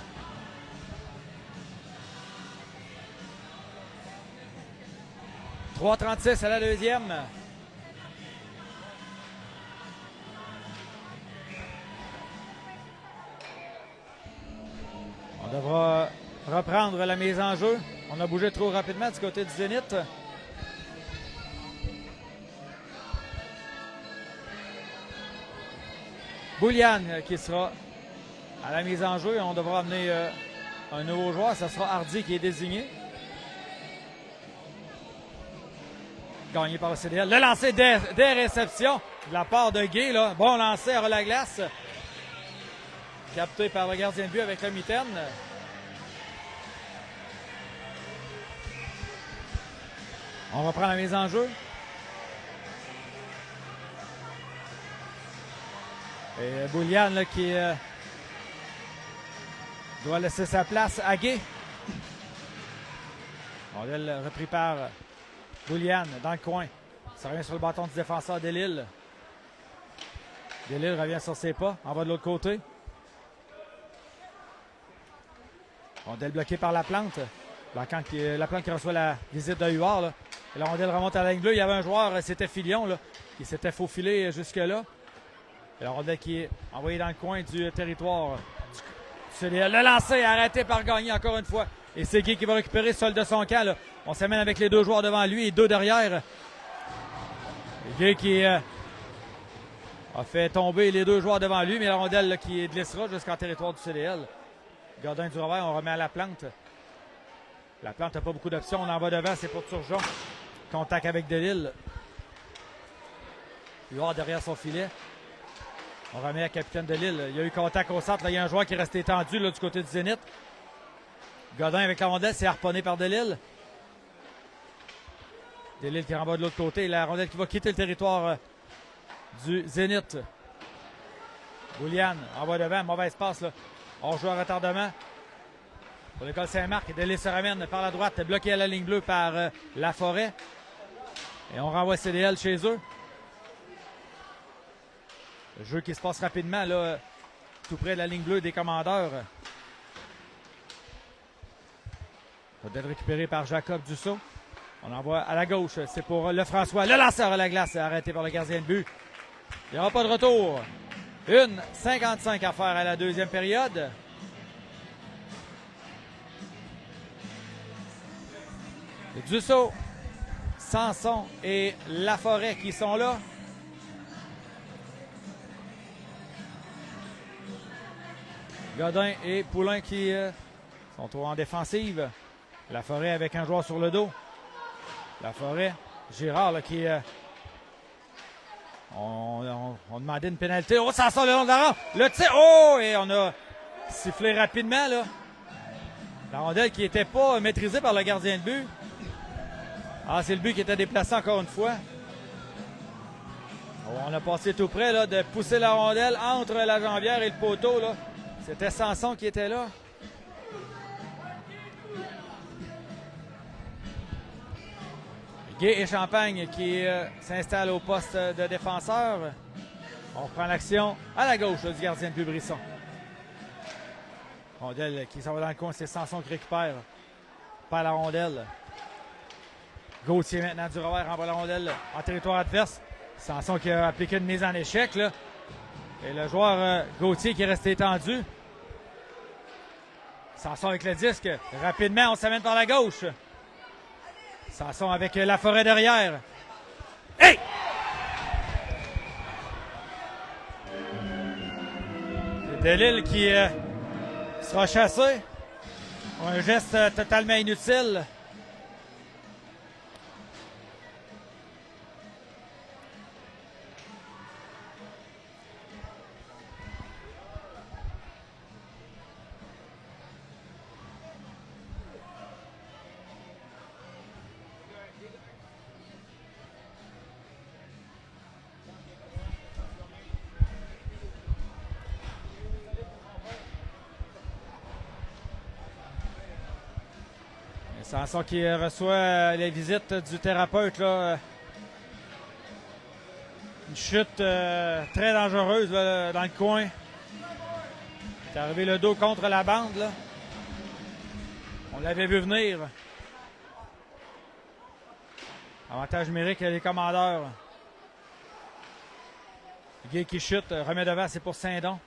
« 3,36 à la deuxième. On devra reprendre la mise en jeu. On a bougé trop rapidement du côté du Zénith. Boulian qui sera à la mise en jeu. On devra amener un nouveau joueur. Ce sera Hardy qui est désigné. Gagné par le CDL. Le lancer des réceptions de la part de Guy. Là. Bon lancer à la glace. Capté par le gardien de but avec la mitaine. On va prendre la mise en jeu. Et Boulian là, qui doit laisser sa place à Guy. Rondelle repris par Boulian dans le coin. Ça revient sur le bâton du défenseur Delisle. Delisle revient sur ses pas, en bas de l'autre côté. Rondelle bloquée par Laplante. Laplante qui reçoit la visite de Huard. Là. Et la rondelle remonte à la ligne bleue. Il y avait un joueur, c'était Filion, là, qui s'était faufilé jusque-là. Et la rondelle qui est envoyée dans le coin du territoire. Le lancer arrêté par Gagné encore une fois. Et c'est Guy qui va récupérer seul de son camp. Là. On s'amène avec les deux joueurs devant lui et deux derrière. Guy qui a fait tomber les deux joueurs devant lui, mais la rondelle là, qui glissera jusqu'en territoire du CDL. Gardien du revers, on remet à Laplante. Laplante n'a pas beaucoup d'options. On en va devant, c'est pour Turgeon. Contact avec Delisle. Huard derrière son filet. On remet à capitaine Delisle. Il y a eu contact au centre. Là, il y a un joueur qui est resté tendu là, du côté du Zénith. Godin avec la rondelle, c'est harponné par Delisle. Delisle qui renvoie de l'autre côté. Et la rondelle qui va quitter le territoire du Zénith. Boulian envoie devant. Mauvaise passe. Là. On joue à retardement. Pour l'école Saint-Marc, Delisle se ramène par la droite, bloqué à la ligne bleue par Laforêt. Et on renvoie CDL chez eux. Le jeu qui se passe rapidement, là, tout près de la ligne bleue des commandeurs. Ça doit être récupéré par Jacob Dussault. On envoie à la gauche, c'est pour Lefrançois. Le lanceur à la glace, arrêté par le gardien de but. Il n'y aura pas de retour. 1:55 à faire à la deuxième période. Dussault, Sanson et Laforêt qui sont là. Godin et Poulain qui sont en défensive. Laforêt avec un joueur sur le dos. Laforêt, Girard là, qui... on demandait une pénalité. Oh, Sanson le long de la rampe. Le tir. Oh! Et on a sifflé rapidement. Là. La rondelle qui n'était pas maîtrisée par le gardien de but. Ah, c'est le but qui était déplacé encore une fois. Oh, on a passé tout près là, de pousser la rondelle entre la jambière et le poteau. Là. C'était Sanson qui était là. Gay et Champagne qui s'installe au poste de défenseur. On reprend l'action à la gauche là, du gardien de but Brisson. Rondelle qui s'en va dans le coin, c'est Sanson qui récupère. Pas la rondelle. Gauthier maintenant du revers envoie la rondelle en territoire adverse. Sanson qui a appliqué une mise en échec. Là. Et le joueur Gauthier qui est resté tendu. Sanson avec le disque. Rapidement, on s'amène par la gauche. Sanson avec Laforêt derrière. Hey! Delisle qui sera chassé. Un geste totalement inutile. Sanson qui reçoit les visites du thérapeute. Là. Une chute très dangereuse là, dans le coin. Il est arrivé le dos contre la bande. Là. On l'avait vu venir. Avantage numérique les commandeurs. Guy qui chute, remet devant, c'est pour Saint-Don.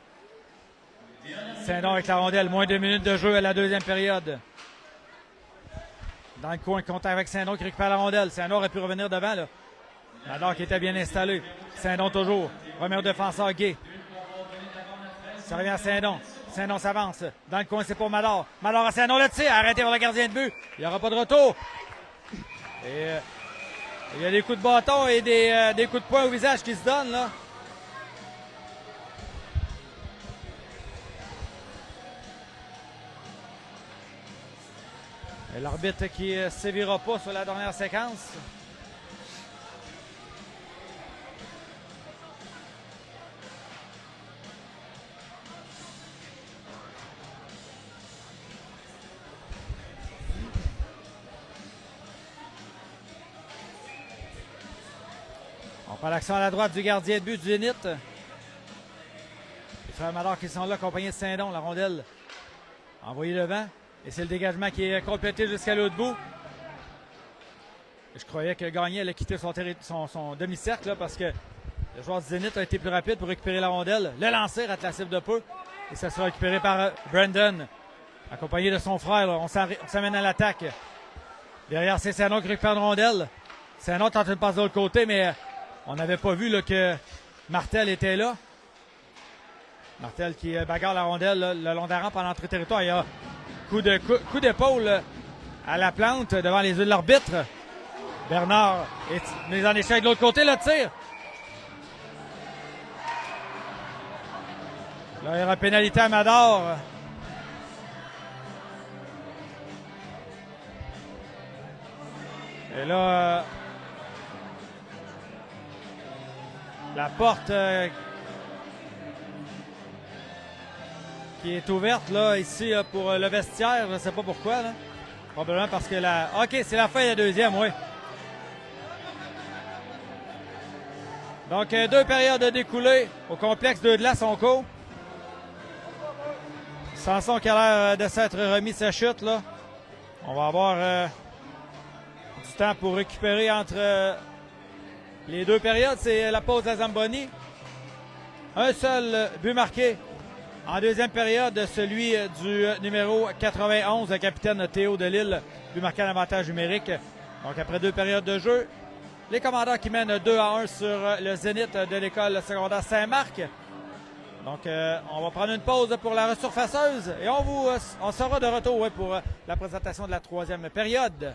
Saint-Don avec la rondelle, moins de 2 minutes de jeu à la deuxième période. Dans le coin, contact avec Saint-Don qui récupère la rondelle. Saint-Don aurait pu revenir devant. Là. Mador qui était bien installé. Saint-Don toujours. Premier au défenseur Gay. Ça revient à Saint-Don. Saint-Don s'avance. Dans le coin, c'est pour Mador. Mador à Saint-Don le tir. Arrêté par le gardien de but. Il n'y aura pas de retour. Et il y a des coups de bâton et des coups de poing au visage qui se donnent. Là. L'arbitre qui ne sévira pas sur la dernière séquence. prend l'action à la droite du gardien de but du Zénith. Les frères Mador qui sont là, accompagnés de Saint-Don. La rondelle envoyée devant. Et c'est le dégagement qui est complété jusqu'à l'autre bout. Je croyais que Gagné allait quitter son demi-cercle là, parce que le joueur du Zénith a été plus rapide pour récupérer la rondelle. Le lancer rate la cible de peu. Et ça sera récupéré par Brandon, accompagné de son frère. Là. On s'amène à l'attaque. Derrière, c'est Saint-Don qui récupère une rondelle. Saint-Don tente une passe de l'autre côté, mais on n'avait pas vu là, que Martel était là. Martel qui bagarre la rondelle là, le long de la rampe en entrée territoire. Il y a coup d'épaule à la plante devant les yeux de l'arbitre. Bernard est mis en échec de l'autre côté, le tir. Là, il y aura pénalité à Mador. Et là, la porte qui est ouverte là ici pour le vestiaire, je ne sais pas pourquoi. Là. Probablement parce que la... OK, c'est la fin de la deuxième, oui. Donc, 2 périodes découlées au complexe 2 de la son cours. Sanson qui a l'air de s'être remis sa chute, là. On va avoir du temps pour récupérer entre les 2 périodes. C'est la pause de Zamboni. Un seul but marqué en deuxième période, celui du numéro 91, le capitaine Théo Delisle, but marqué en avantage numérique. Donc, après 2 périodes de jeu, les commandants qui mènent 2-1 sur le Zénith de l'école secondaire Saint-Marc. Donc, on va prendre une pause pour la resurfaceuse et on sera de retour pour la présentation de la 3e période.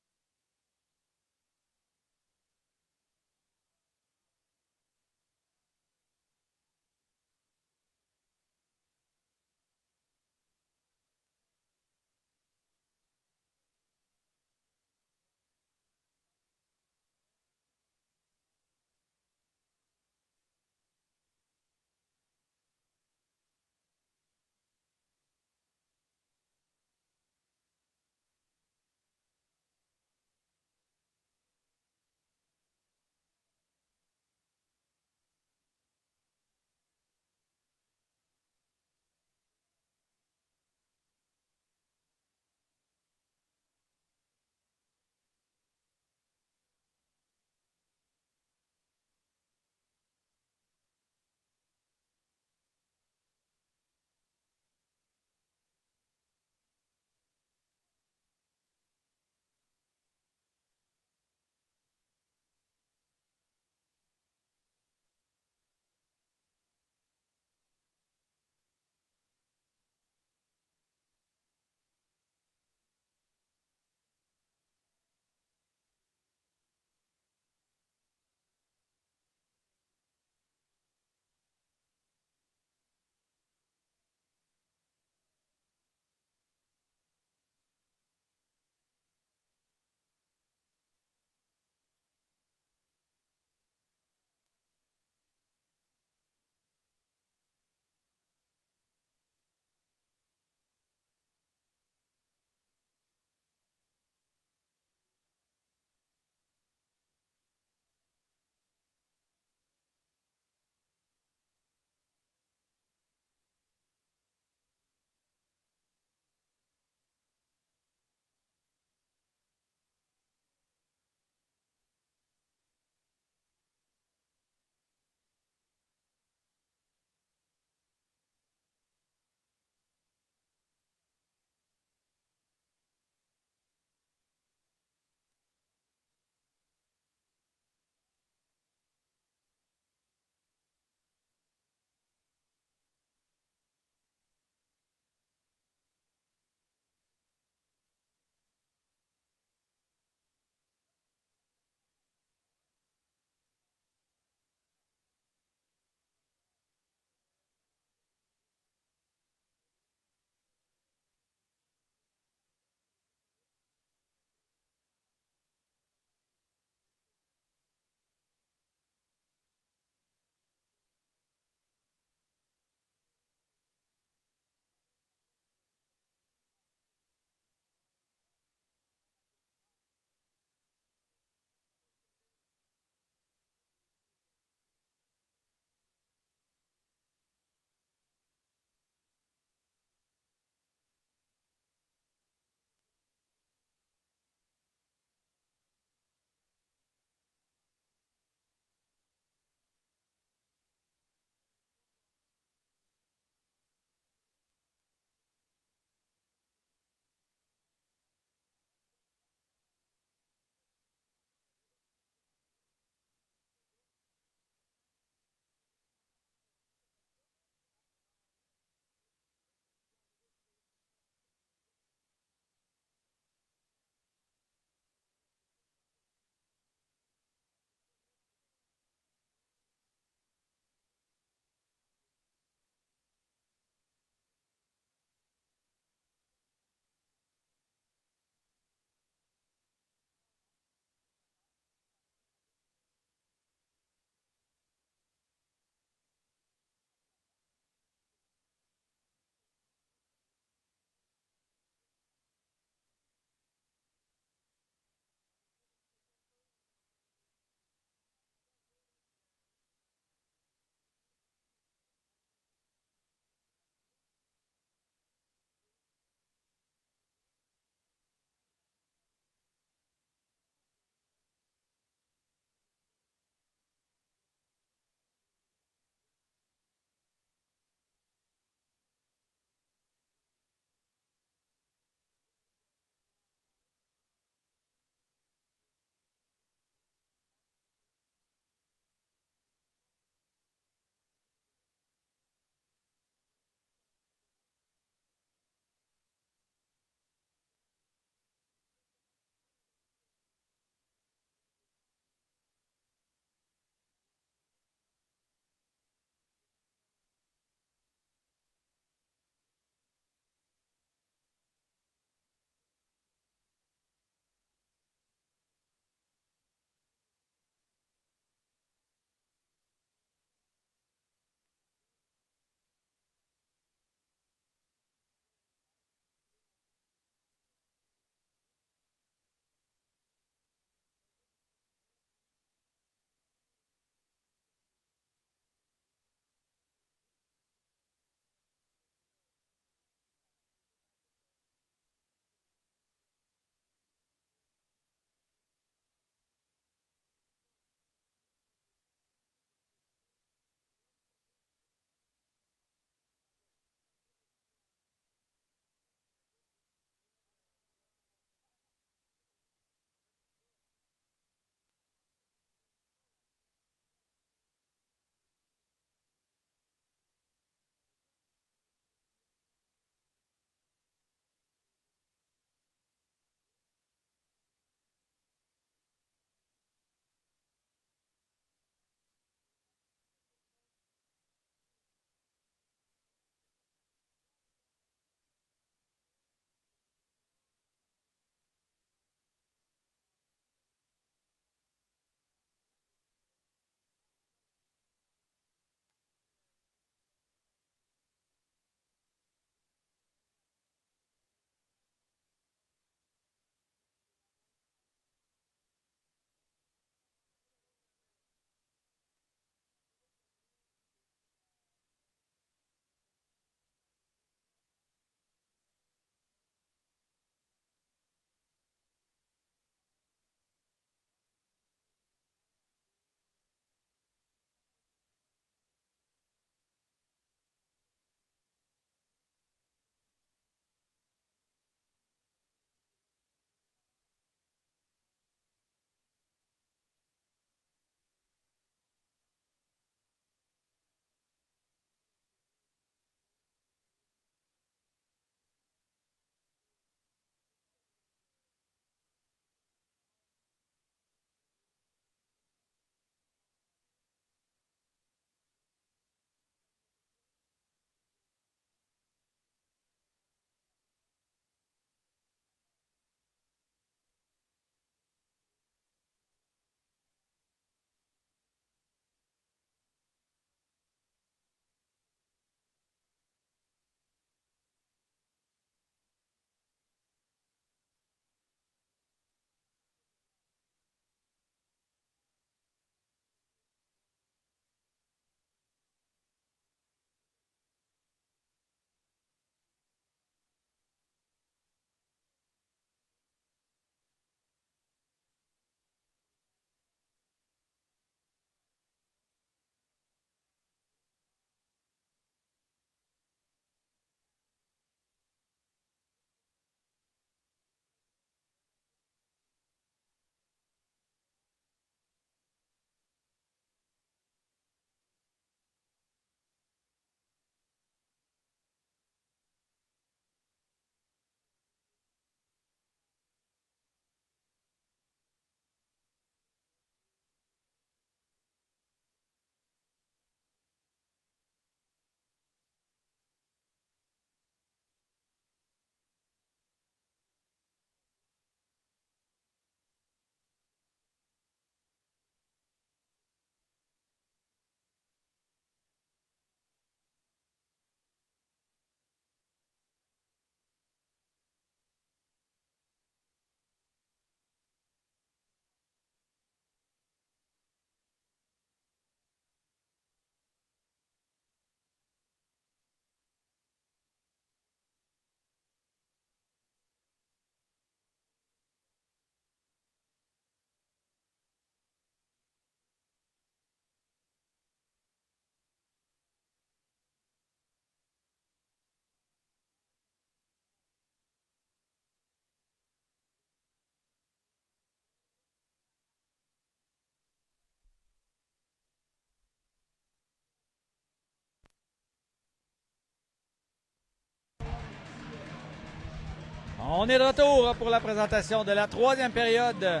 On est de retour pour la présentation de la troisième période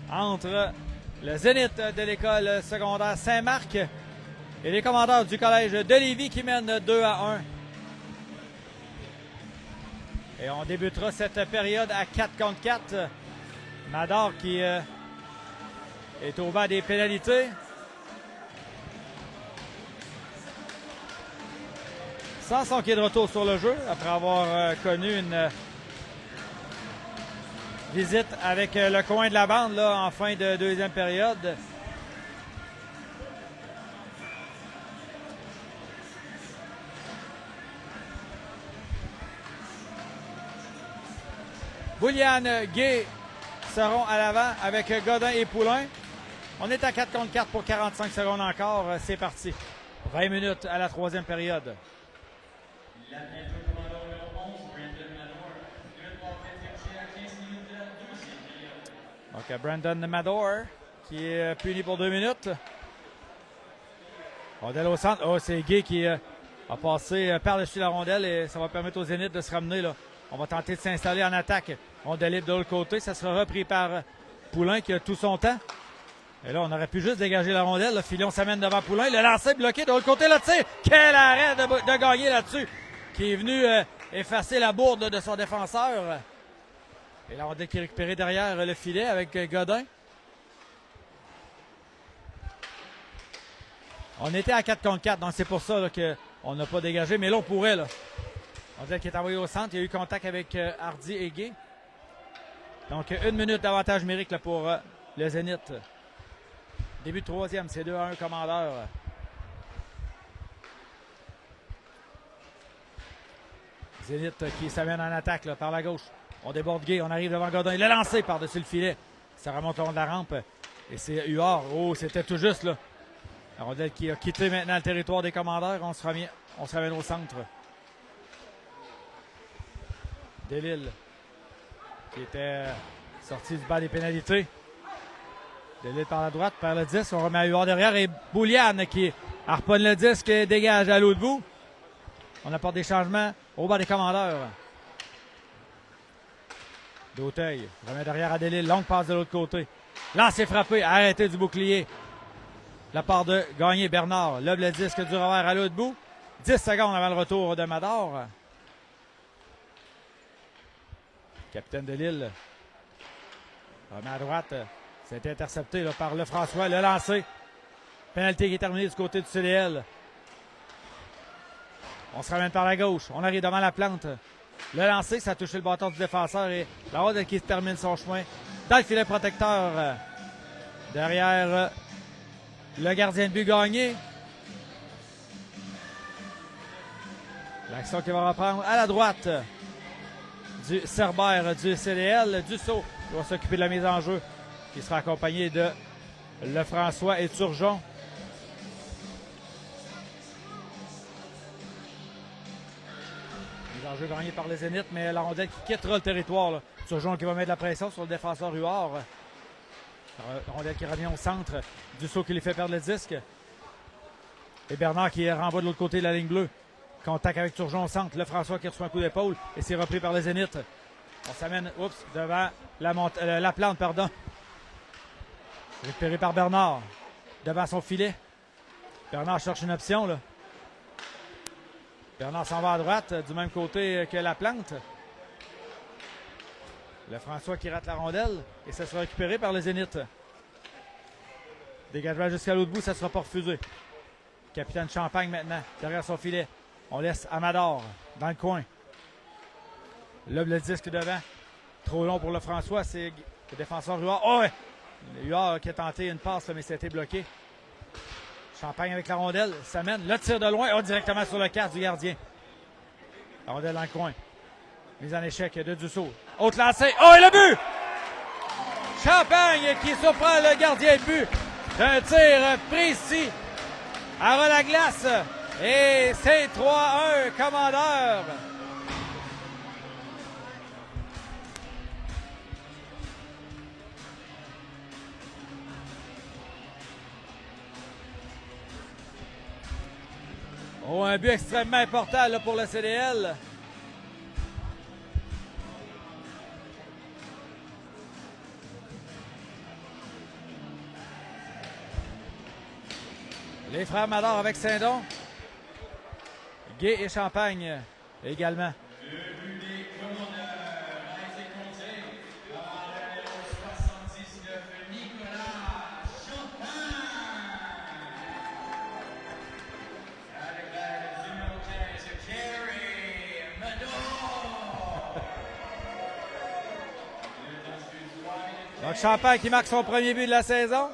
entre le Zénith de l'école secondaire Saint-Marc et les commandeurs du collège de Lévis qui mènent 2-1. Et on débutera cette période à 4 contre 4. Mador qui est au bas des pénalités. Sanson qui est de retour sur le jeu après avoir connu une visite avec le coin de la bande là, en fin de deuxième période. Bouliane, Gay seront à l'avant avec Godin et Poulain. On est à 4 contre 4 pour 45 secondes encore. C'est parti. 20 minutes à la troisième période. Donc, Brandon Mador qui est puni pour 2 minutes. Rondelle au centre. Oh, c'est Gay qui a passé par-dessus la rondelle et ça va permettre au Zénith de se ramener là. On va tenter de s'installer en attaque. Rondelle libre de l'autre côté. Ça sera repris par Poulain qui a tout son temps. Et là, on aurait pu juste dégager la rondelle. Le Filion s'amène devant Poulain. Le lancer bloqué de l'autre côté. Le tir. Quel arrêt de gagner là-dessus. Qui est venu effacer la bourde de son défenseur. Et la rondelle qui est récupérée derrière le filet avec Godin. On était à 4 contre 4, donc c'est pour ça qu'on n'a pas dégagé. Mais là, on pourrait. Là. Rondelle qui est envoyé au centre. Il y a eu contact avec Hardy et Gay. Donc, 1 minute d'avantage numérique là, pour le Zénith. Début de troisième, c'est 2-1 commandeur. Zénith qui s'amène en attaque là, par la gauche. On déborde Gay, on arrive devant Godin. Il est lancé par-dessus le filet. Ça remonte le long de la rampe. Et c'est Huard. Oh, c'était tout juste là. La rondelle qui a quitté maintenant le territoire des commandeurs. On se ramène au centre. Delille qui était sorti du bas des pénalités. Delille par la droite, par le 10. On remet à Huard derrière. Et Bouliane qui harponne le disque et dégage à l'autre bout. On apporte des changements au bas des commandeurs. D'Auteuil remet derrière à Delille. Longue passe de l'autre côté. Lancé frappé. Arrêté du bouclier. La part de Gagné Bernard. Lève le disque du revers à l'autre bout. 10 secondes avant le retour de Mador. Capitaine de Lille. Remet à droite. C'est intercepté là, par Lefrançois. Le lancer. Pénalité qui est terminée du côté du CDL. On se ramène par la gauche. On arrive devant la plante. Le lancer, ça a touché le bâton du défenseur et la rondelle qui termine son chemin dans le filet protecteur. Derrière le gardien de but Gagné. L'action qui va reprendre à la droite du Cerbère du CDL. Dussault qui va s'occuper de la mise en jeu, qui sera accompagné de Lefrançois et Turgeon. Mise en jeu gagnée par les Zénith, mais la rondelle qui quittera le territoire. Là. Turgeon qui va mettre de la pression sur le défenseur Huard. La rondelle qui revient au centre. Dussault qui lui fait perdre le disque. Et Bernard qui renvoie de l'autre côté de la ligne bleue. Contact avec Turgeon au centre. Lefrançois qui reçoit un coup d'épaule et c'est repris par les Zénith. On s'amène devant la plante, pardon. Récupéré par Bernard. Devant son filet. Bernard cherche une option. Là. Bernard s'en va à droite, du même côté que la plante. Lefrançois qui rate la rondelle et ça sera récupéré par les Zénith. Dégagement jusqu'à l'autre bout, ça ne sera pas refusé. Capitaine Champagne maintenant, derrière son filet. On laisse Amador dans le coin. Là, le disque devant. Trop long pour Lefrançois, c'est le défenseur Huard. Oh ouais! Huard qui a tenté une passe, mais c'était bloqué. Champagne avec la rondelle, ça mène. Le tir de loin, oh, directement sur le casque du gardien. La rondelle dans le coin. Mise en échec de Dussault. Autre lancé. Oh, et le but! Champagne qui surprend le gardien de but d'un tir précis à ras la glace. Et c'est 3-1, commandeur. Oh, un but extrêmement important là, pour le CDL. Les frères Mador avec Saint-Don. Gay et Champagne également. Donc Champagne qui marque son premier but de la saison.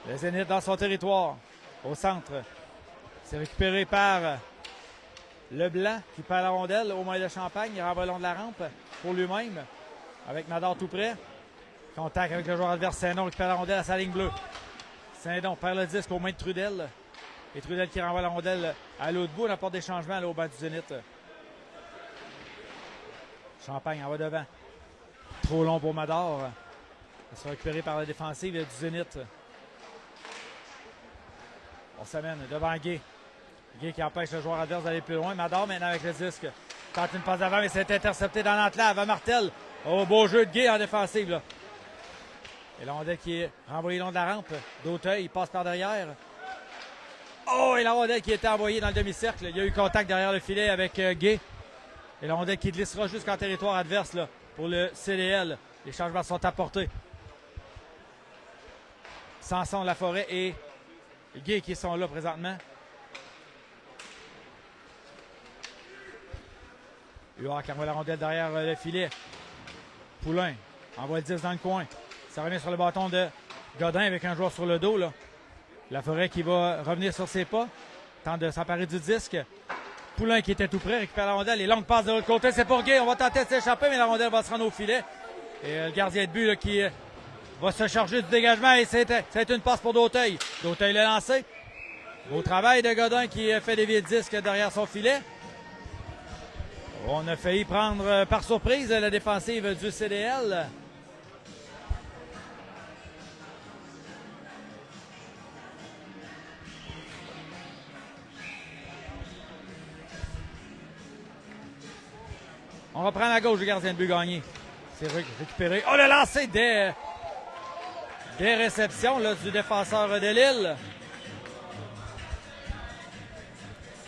Le Zénith dans son territoire, au centre. C'est récupéré par Leblanc qui perd la rondelle au moyen de Champagne. Il renvoie le long de la rampe pour lui-même. Avec Mador tout près. Contact avec le joueur adverse. Saint-Don récupère la rondelle à sa ligne bleue. Saint-Don perd le disque aux mains de Trudel. Et Trudel qui renvoie la rondelle à l'autre bout. On apporte des changements là, au banc du Zénith. Champagne en va devant. Trop long pour Mador. Il sera récupéré par la défensive du Zénith. On s'amène devant Gay. Gay qui empêche le joueur adverse d'aller plus loin. Mador maintenant avec le disque. Tente une passe d'avant, mais c'est intercepté dans l'entlave à Martel. Oh, beau jeu de Gay en défensive. Là. Et la rondelle qui est renvoyée long de la rampe. D'Auteuil, il passe par derrière. Oh, et la rondelle qui était envoyée dans le demi-cercle. Il y a eu contact derrière le filet avec Gay. Et la rondelle qui glissera jusqu'en territoire adverse là, pour le CDL. Les changements sont apportés. Samson, Laforêt et Gay qui sont là présentement. Huard qui envoie la rondelle derrière le filet. Poulain envoie le 10 dans le coin. Ça revient sur le bâton de Godin avec un joueur sur le dos. Là. Laforêt qui va revenir sur ses pas. Tente de s'emparer du disque. Poulain qui était tout près récupère la rondelle. Les longues passes de l'autre côté. C'est pour Gay. On va tenter de s'échapper, mais la rondelle va se rendre au filet. Et le gardien de but là, qui va se charger du dégagement. Et c'est une passe pour D'Auteuil. D'Auteuil l'a lancé. Beau travail de Godin qui fait dévier le disque derrière son filet. On a failli prendre par surprise la défensive du CDL. On reprend à gauche le gardien de but gagné. C'est récupéré. Oh, le lancer des réceptions là, du défenseur de Lille.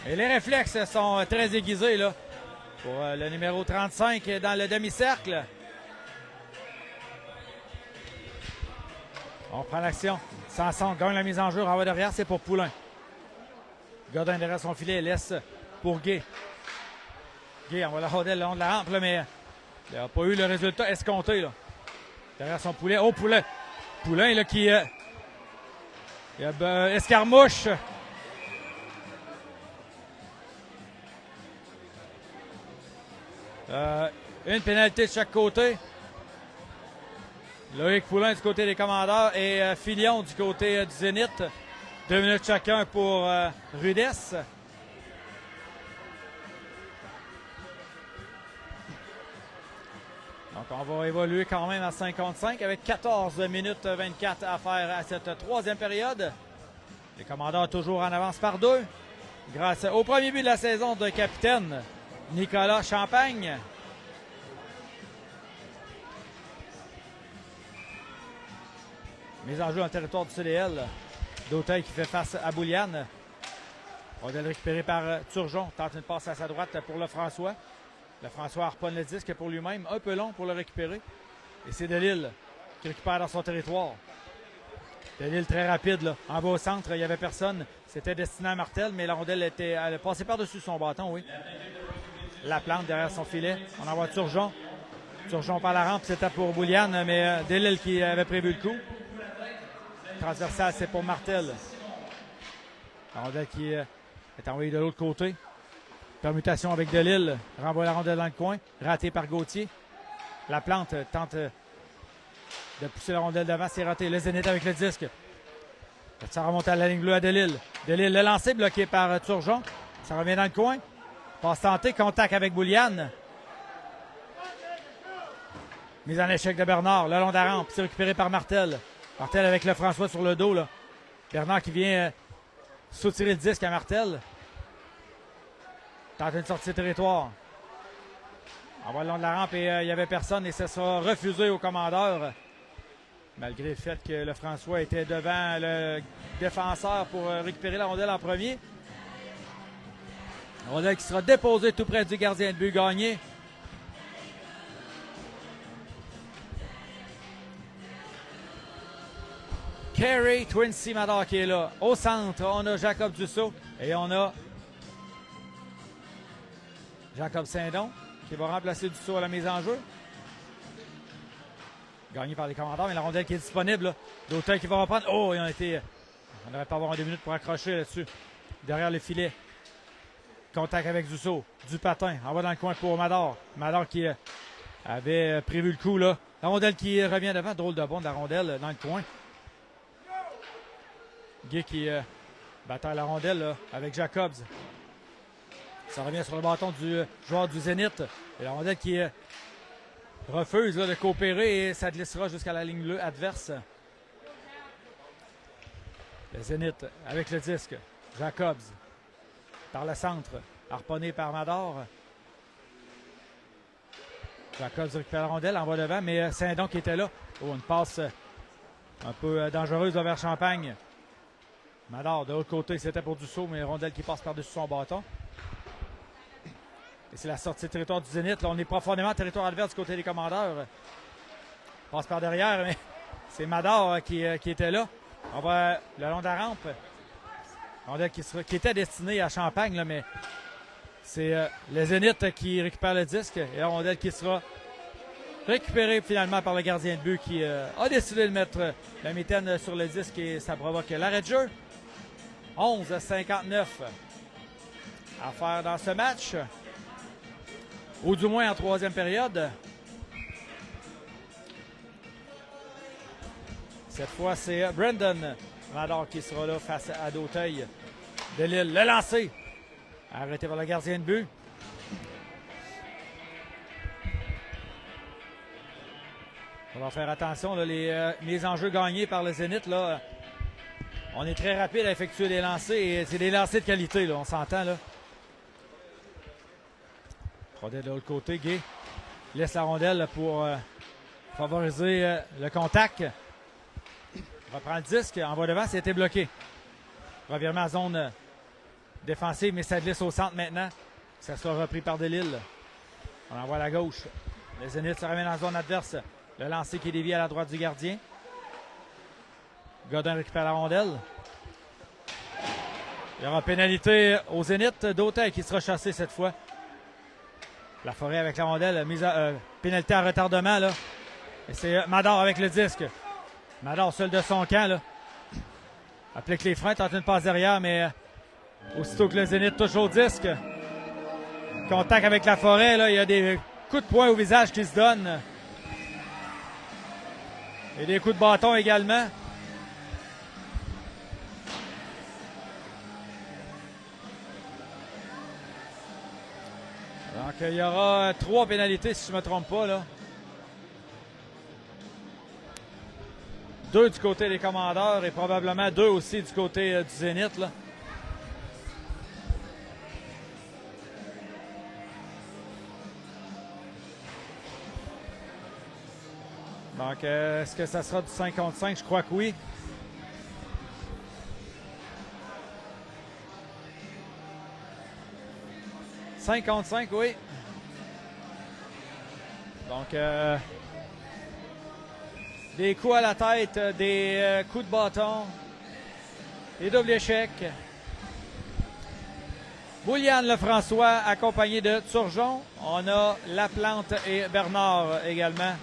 Et les réflexes sont très aiguisés là, pour le numéro 35 dans le demi-cercle. On prend l'action. Samson gagne la mise en jeu. Renvoie derrière, c'est pour Poulain. Godin derrière son filet, laisse pour Gay. Gay envoie la rondelle le long de la rampe, là, mais il n'a pas eu le résultat escompté. Là. Derrière son poulet. Oh, Poulain. Poulain là, qui escarmouche. Une pénalité de chaque côté. Loïc Poulain du côté des commandeurs et Filion du côté du Zénith. 2 minutes chacun pour Rudesse. Donc on va évoluer quand même à 55 avec 14 minutes 24 à faire à cette troisième période. Les commandeurs toujours en avance par 2. Grâce au premier but de la saison de capitaine Nicolas Champagne. Mise en jeu en territoire du CDL. D'Auteuil qui fait face à Bouliane. On va le récupérer par Turgeon. Tente une passe à sa droite pour Lefrançois. Lefrançois harponne le disque pour lui-même. Un peu long pour le récupérer. Et c'est Delisle qui récupère dans son territoire. Delisle très rapide. Là. En bas au centre, il n'y avait personne. C'était destiné à Martel, mais la rondelle elle passait par-dessus son bâton, oui. La plante derrière son filet. On envoie Turgeon. Turgeon par la rampe, c'était pour Bouliane, mais Delisle qui avait prévu le coup. Transversal, c'est pour Martel. La rondelle qui est envoyée de l'autre côté. Permutation avec Delisle. Renvoie la rondelle dans le coin. Raté par Gauthier. La plante tente de pousser la rondelle devant. C'est raté. Le Zénith avec le disque. Ça remonte à la ligne bleue à Delisle. Delisle le lancé bloqué par Turgeon. Ça revient dans le coin. Passe tentée. Contact avec Bouliane. Mise en échec de Bernard. Le long de la rampe. C'est récupéré par Martel. Martel avec Lefrançois sur le dos. Là. Bernard qui vient soutirer le disque à Martel. Tente une sortie de territoire. On va le long de la rampe et il n'y avait personne et ça sera refusé au commandeur. Malgré le fait que le François était devant le défenseur pour récupérer la rondelle en premier. La rondelle qui sera déposée tout près du gardien de but Gagné. Carey Quincy Mador qui est là. Au centre, on a Jacob Dussault et on a Jacob Saint-Don qui va remplacer Dussault à la mise en jeu. Gagné par les commandants, mais la rondelle qui est disponible. D'Auteuil qui va reprendre. Oh, on n'aurait pas avoir 2 minutes pour accrocher là-dessus. Derrière le filet. Contact avec Dussault. Du patin. En bas dans le coin pour Mador. Mador qui avait prévu le coup là. La rondelle qui revient devant. Drôle de bond de la rondelle dans le coin. Guy qui bataille la rondelle là, avec Jacobs. Ça revient sur le bâton du joueur du Zénith. Et la rondelle qui refuse là, de coopérer et ça glissera jusqu'à la ligne bleue adverse. Le Zénith avec le disque. Jacobs par le centre. Harponné par Mador. Jacobs récupère la rondelle en bas devant, mais Saint-Don qui était là. Oh, une passe un peu dangereuse vers Champagne. Mador de l'autre côté, c'était pour Dussault, mais rondelle qui passe par-dessus son bâton. Et c'est la sortie de territoire du Zénith. Là, on est profondément en territoire adverse du côté des commandeurs. Passe par derrière, mais c'est Mador qui était là. On va le long de la rampe. Rondelle qui était destinée à Champagne, là, mais c'est le Zénith qui récupère le disque. Et la rondelle qui sera récupérée finalement par le gardien de but qui a décidé de mettre la mitaine sur le disque et ça provoque l'arrêt de jeu. 11-59 à faire dans ce match. Ou du moins en troisième période. Cette fois, c'est Brendan Mador qui sera là face à d'Auteuil de Lille. Le lancer. Arrêté par le gardien de but. On va faire attention. Là, les enjeux gagnés par le Zénith. Là, on est très rapide à effectuer des lancers. Et c'est des lancers de qualité. Là, on s'entend. Là. Rondelle de l'autre côté, Gay laisse la rondelle pour favoriser le contact. On reprend le disque, en bas devant, c'était bloqué. Revirement à zone défensive, mais ça glisse au centre maintenant. Ça sera repris par Delisle. On envoie à la gauche. Le Zénith se ramène en zone adverse. Le lancer qui est dévié à la droite du gardien. Godin récupère la rondelle. Il y aura pénalité au Zénith. D'Auteuil qui sera chassé cette fois. La Forêt avec la rondelle, pénalité à retardement. Là. Et c'est Mador avec le disque. Mador seul de son camp. Là. Applique les freins, tente une passe derrière, mais aussitôt que le Zénith touche au disque. Contact avec la Forêt, là, il y a des coups de poing au visage qui se donnent. Et des coups de bâton également. Donc, il y aura 3 pénalités, si je ne me trompe pas. Là. 2 du côté des commandeurs et probablement 2 aussi du côté du Zénith. Là. Donc, est-ce que ça sera du 5 contre 5? Je crois que oui. « 5 contre 5, oui. Donc, des coups à la tête, des coups de bâton, des doubles échecs. Bouliane Lefrançois, accompagné de Turgeon. On a Laplante et Bernard également,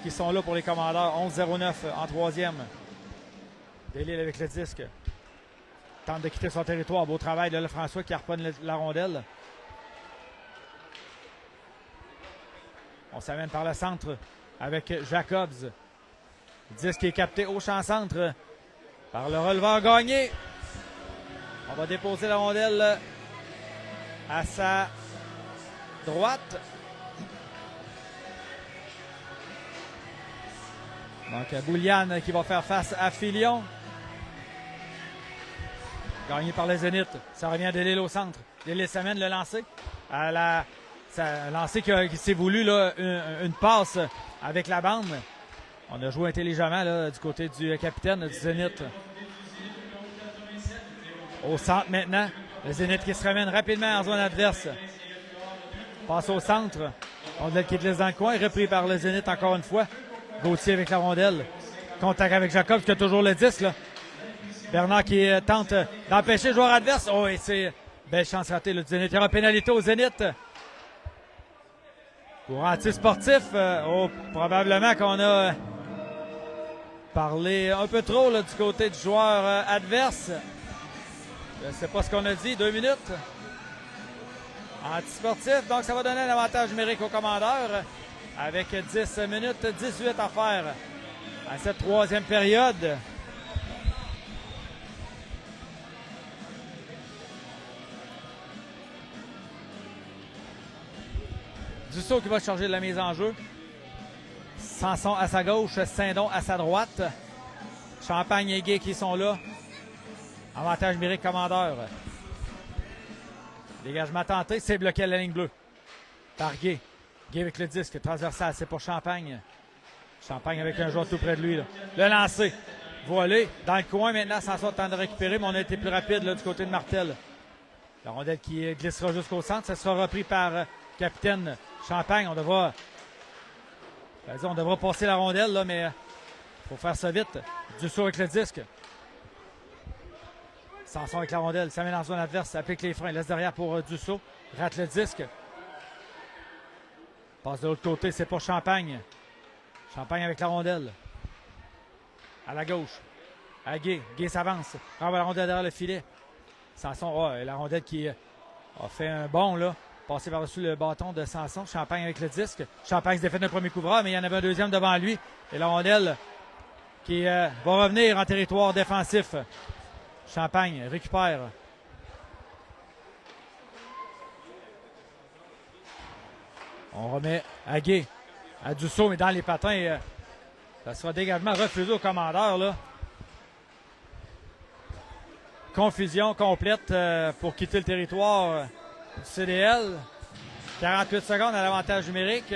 qui sont là pour les commandeurs. 11-09 en troisième. Delisle avec le disque. Tente de quitter son territoire. Beau travail de Lefrançois qui harponne la rondelle. On s'amène par le centre avec Jacobs. Disque qui est capté au champ centre par le releveur Gagné. On va déposer la rondelle à sa droite. Donc Bouliane qui va faire face à Filion. Gagné par le Zénith. Ça revient à Delisle au centre. Delisle s'amène le lancer à la... Ça, un lancer qui s'est voulu, là, une passe avec la bande. On a joué intelligemment là, du côté du capitaine du Zénith. Au centre maintenant. Le Zénith qui se ramène rapidement en zone adverse. Passe au centre. Rondelle qui glisse dans le coin. Repris par le Zénith encore une fois. Gauthier avec la rondelle. Contact avec Jacob qui a toujours le 10. Là. Bernard qui tente d'empêcher le joueur adverse. Oh, et c'est belle chance ratée le Zénith. Il y aura pénalité au Zénith. Pour anti-sportif. Probablement qu'on a parlé un peu trop là, du côté du joueur adverse. Je ne sais pas ce qu'on a dit. 2 minutes. Antisportif. Donc, ça va donner un avantage numérique au commandeur. Avec 10 minutes 18 à faire à cette troisième période. Dussault qui va charger de la mise en jeu. Sanson à sa gauche, Saint-Don à sa droite. Champagne et Gay qui sont là. Avantage numérique commandeur. Dégagement tenté, c'est bloqué à la ligne bleue. Par Gay. Gay avec le disque, transversal, c'est pour Champagne. Champagne avec un joueur tout près de lui. Là. Le lancer. Voilé. Dans le coin maintenant, Sanson tente de récupérer, mais on a été plus rapide là, du côté de Martel. La rondelle qui glissera jusqu'au centre. Ça sera repris par capitaine Champagne. On devra passer la rondelle, là, mais il faut faire ça vite. Dussault avec le disque. Sanson avec la rondelle. Ça met dans zone adverse. Applique les freins. Laisse derrière pour Dussault. Rate le disque. Passe de l'autre côté. C'est pour Champagne. Champagne avec la rondelle. À la gauche. À Gay. Gay s'avance. Renvoie la rondelle derrière le filet. Sanson, la rondelle qui a fait un bond, là. Passé par-dessus le bâton de Sanson. Champagne avec le disque. Champagne se défait d'un premier couvreur, mais il y en avait un deuxième devant lui. Et la rondelle qui va revenir en territoire défensif. Champagne récupère. On remet à Gay. À Dussault, mais dans les patins. Ça sera dégagement refusé au commandeur, là. Confusion complète pour quitter le territoire du CDL. 48 secondes à l'avantage numérique.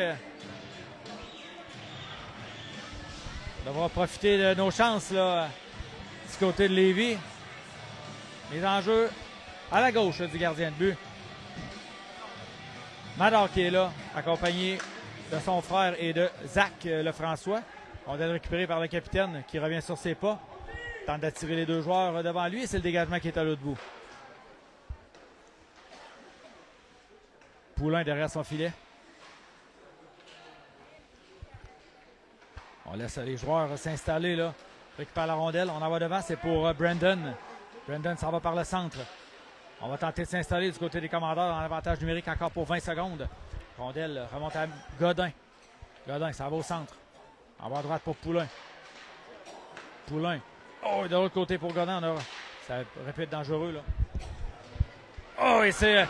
On devra profiter de nos chances là, du côté de Lévis. Les enjeux à la gauche du gardien de but. Mador qui est là, accompagné de son frère et de Zach Lefrançois. On doit le récupérer par le capitaine qui revient sur ses pas. Tente d'attirer les deux joueurs devant lui et c'est le dégagement qui est à l'autre bout. Poulain derrière son filet. On laisse les joueurs s'installer là. Récupère la rondelle. On en va devant. C'est pour Brandon. Brandon s'en va par le centre. On va tenter de s'installer du côté des commandeurs en avantage numérique encore pour 20 secondes. Rondelle remonte à Godin. Godin, ça va au centre. En bas à droite pour Poulain. Poulain. Oh, de l'autre côté pour Godin. Ça répète dangereux là. Oh, et c'est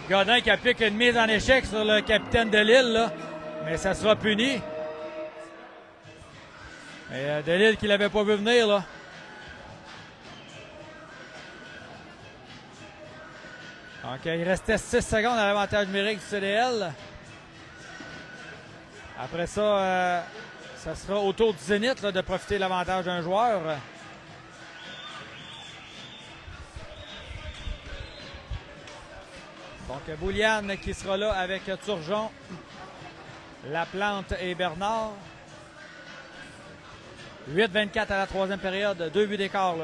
Godin qui applique une mise en échec sur le capitaine de Lille, là. Mais ça sera puni. Mais de Lille qui ne l'avait pas vu venir, là. Donc, il restait 6 secondes à l'avantage numérique du CDL. Après ça, ça sera au tour du Zénith là, de profiter de l'avantage d'un joueur. Donc, Bouliane qui sera là avec Turgeon, Laplante et Bernard. 8-24 à la troisième période. 2 buts d'écart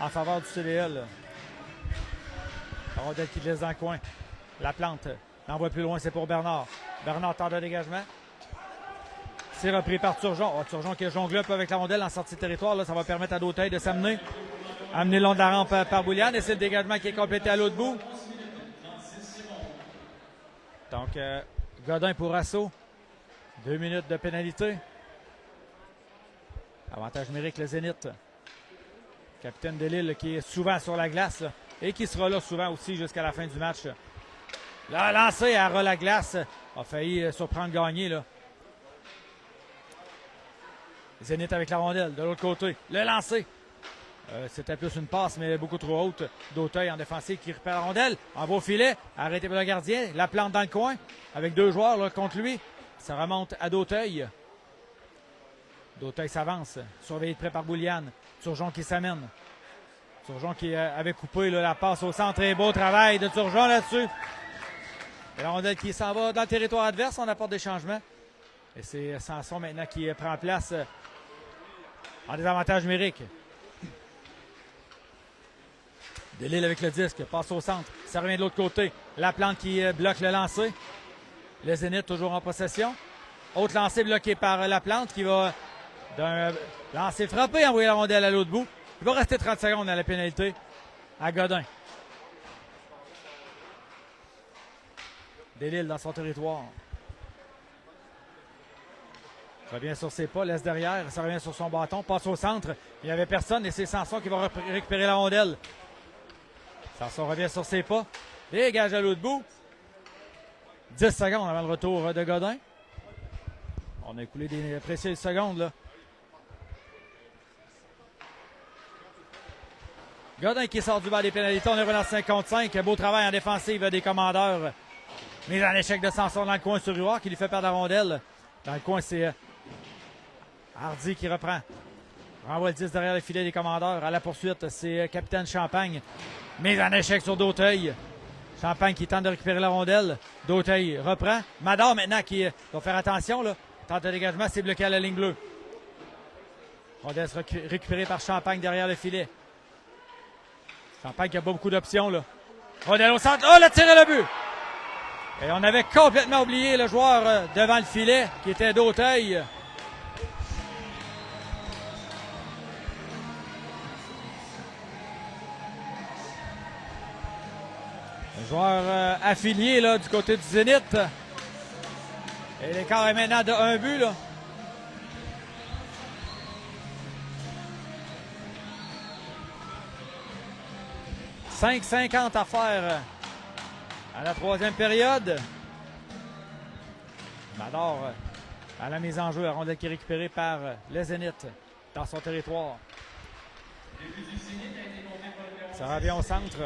en faveur du CDL. La rondelle qui laisse dans le coin. Laplante l'envoie plus loin, c'est pour Bernard. Bernard tente de dégagement. C'est repris par Turgeon. Oh, Turgeon qui a jonglé un peu avec la rondelle en sortie de territoire. Là, ça va permettre à Dauteil de s'amener. Amener le long de la rampe par Bouliane. Et c'est le dégagement qui est complété à l'autre bout. Donc, Godin pour assaut. 2 minutes de pénalité. Avantage numérique, le Zénith. Capitaine de Lille qui est souvent sur la glace là, et qui sera là souvent aussi jusqu'à la fin du match. Là, lancé à ras la glace. A failli surprendre Gagné. Là. Zénith avec la rondelle de l'autre côté. Le lancer. C'était plus une passe, mais beaucoup trop haute. Dauteil en défensif qui récupère la rondelle. En beau filet. Arrêté par le gardien. La plante dans le coin. Avec 2 joueurs là, contre lui. Ça remonte à Dauteil. D'Auteuil s'avance, surveillé de près par Boulian. Turgeon qui s'amène. Turgeon qui avait coupé là, la passe au centre. Et beau travail de Turgeon là-dessus. Et la rondelle qui s'en va dans le territoire adverse. On apporte des changements. Et c'est Sanson maintenant qui prend place en désavantage numérique. Delisle avec le disque, passe au centre. Ça revient de l'autre côté. Laplante qui bloque le lancer. Le Zénith toujours en possession. Autre lancer bloqué par Laplante qui va d'un lancer frappé, envoyer la rondelle à l'autre bout. Il va rester 30 secondes à la pénalité à Godin. Delisle dans son territoire. Revient sur ses pas, laisse derrière, ça revient sur son bâton, passe au centre. Il n'y avait personne et c'est Sanson qui va récupérer la rondelle. Sanson revient sur ses pas, dégage à l'autre bout. 10 secondes avant le retour de Godin. On a écoulé des précieuses secondes là. Godin qui sort du bas des pénalités, on est dans 55. Beau travail en défensive des commandeurs. Mise en échec de Sanson dans le coin sur Huard qui lui fait perdre la rondelle. Dans le coin, c'est Hardy qui reprend. Renvoie le 10 derrière le filet des commandeurs. À la poursuite, c'est Capitaine Champagne. Mise en échec sur D'Auteuil. Champagne qui tente de récupérer la rondelle. D'Auteuil reprend. Mador maintenant qui doit faire attention. Là. Tente de dégagement, c'est bloqué à la ligne bleue. Rondelle récupérée par Champagne derrière le filet. Champagne qui n'a pas beaucoup d'options. Là. Rondelle au centre. Oh, le tir et le but! Et on avait complètement oublié le joueur devant le filet qui était D'Auteuil. Le joueur affilié là, du côté du Zénith. Et l'écart est maintenant de 1 but. Là. « 5,50 à faire à la troisième période. Mador à la mise en jeu. La rondelle qui est récupérée par le Zénith dans son territoire. Ça revient au centre.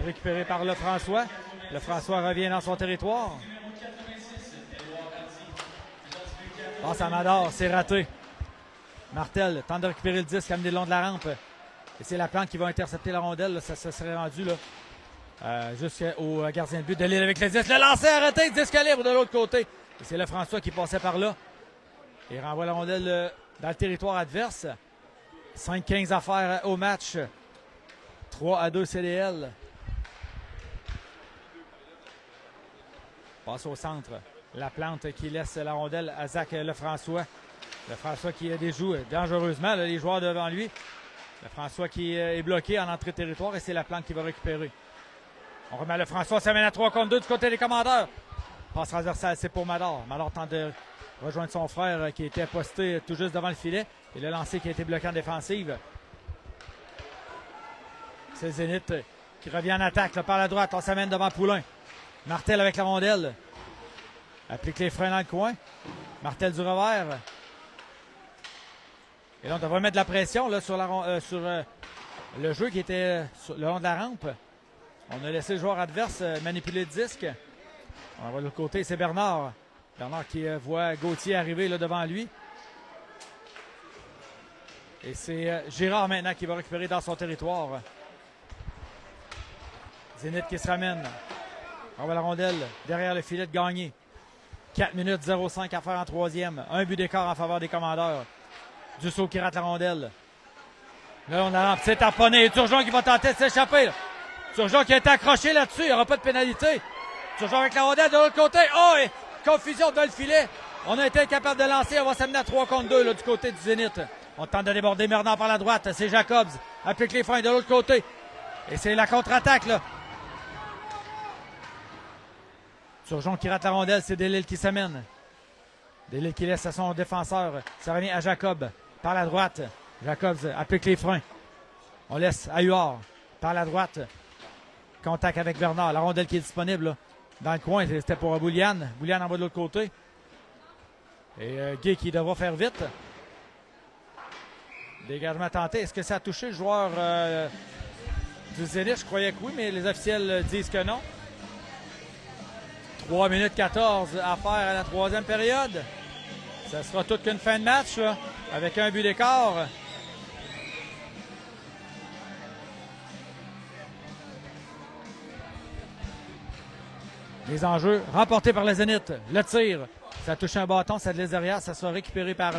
Récupéré par Lefrançois. Lefrançois revient dans son territoire. Passe à Mador. C'est raté. Martel tente de récupérer le disque, amené le long de la rampe. Et c'est Laplante qui va intercepter la rondelle. Là, ça serait rendu là. Jusqu'au gardien de but. Delisle avec le disque. Le lancer arrêté, disque libre de l'autre côté. Et c'est Lefrançois qui passait par là. Il renvoie la rondelle dans le territoire adverse. 5-15 à faire au match. 3-2 CDL. Passe au centre. Laplante qui laisse la rondelle à Zach Lefrançois. Lefrançois qui déjoue dangereusement là, les joueurs devant lui. Lefrançois qui est bloqué en entrée de territoire et c'est Laplante qui va récupérer. On remet Lefrançois, ça mène à 3 contre 2 du côté des commandeurs. Passe transversale, c'est pour Mador. Mador tente de rejoindre son frère qui était posté tout juste devant le filet. Et le lancer qui a été bloqué en défensive. C'est Zénith qui revient en attaque là, par la droite. On s'amène devant Poulain. Martel avec la rondelle. Applique les freins dans le coin. Martel du revers. Et là, on devrait mettre de la pression là, sur le jeu qui était le long de la rampe. On a laissé le joueur adverse manipuler le disque. On va de l'autre côté, c'est Bernard. Bernard qui voit Gauthier arriver là, devant lui. Et c'est Girard maintenant qui va récupérer dans son territoire. Zénith qui se ramène. On va la rondelle derrière le filet de Gagné. 4 minutes 0,5 à faire en troisième. Un but d'écart en faveur des commandeurs. Dussault qui rate la rondelle. Là, on a c'est tamponné. Turgeon qui va tenter de s'échapper. Turgeon qui a été accroché là-dessus. Il n'y aura pas de pénalité. Turgeon avec la rondelle de l'autre côté. Oh, et confusion dans le filet. On a été incapable de lancer. On va s'amener à 3 contre 2 là, du côté du Zénith. On tente de déborder Bernard par la droite. C'est Jacobs. Applique les freins de l'autre côté. Et c'est la contre-attaque, là. Turgeon qui rate la rondelle. C'est Delisle qui s'amène. Delisle qui laisse à son défenseur. Ça revient à Jacob. Par la droite. Jacobs applique les freins. On laisse à Huard. Par la droite. Contact avec Bernard. La rondelle qui est disponible, là. Dans le coin, c'était pour Boulian. Boulian en bas de l'autre côté. Et Guy qui devra faire vite. Dégagement tenté. Est-ce que ça a touché le joueur du Zénith? Je croyais que oui, mais les officiels disent que non. 3 minutes 14 à faire à la troisième période. Ça sera toute qu'une fin de match, là, avec un but d'écart. Les enjeux remportés par le Zénith. Le tir, ça touche un bâton, ça laisse derrière. Ça sera récupéré par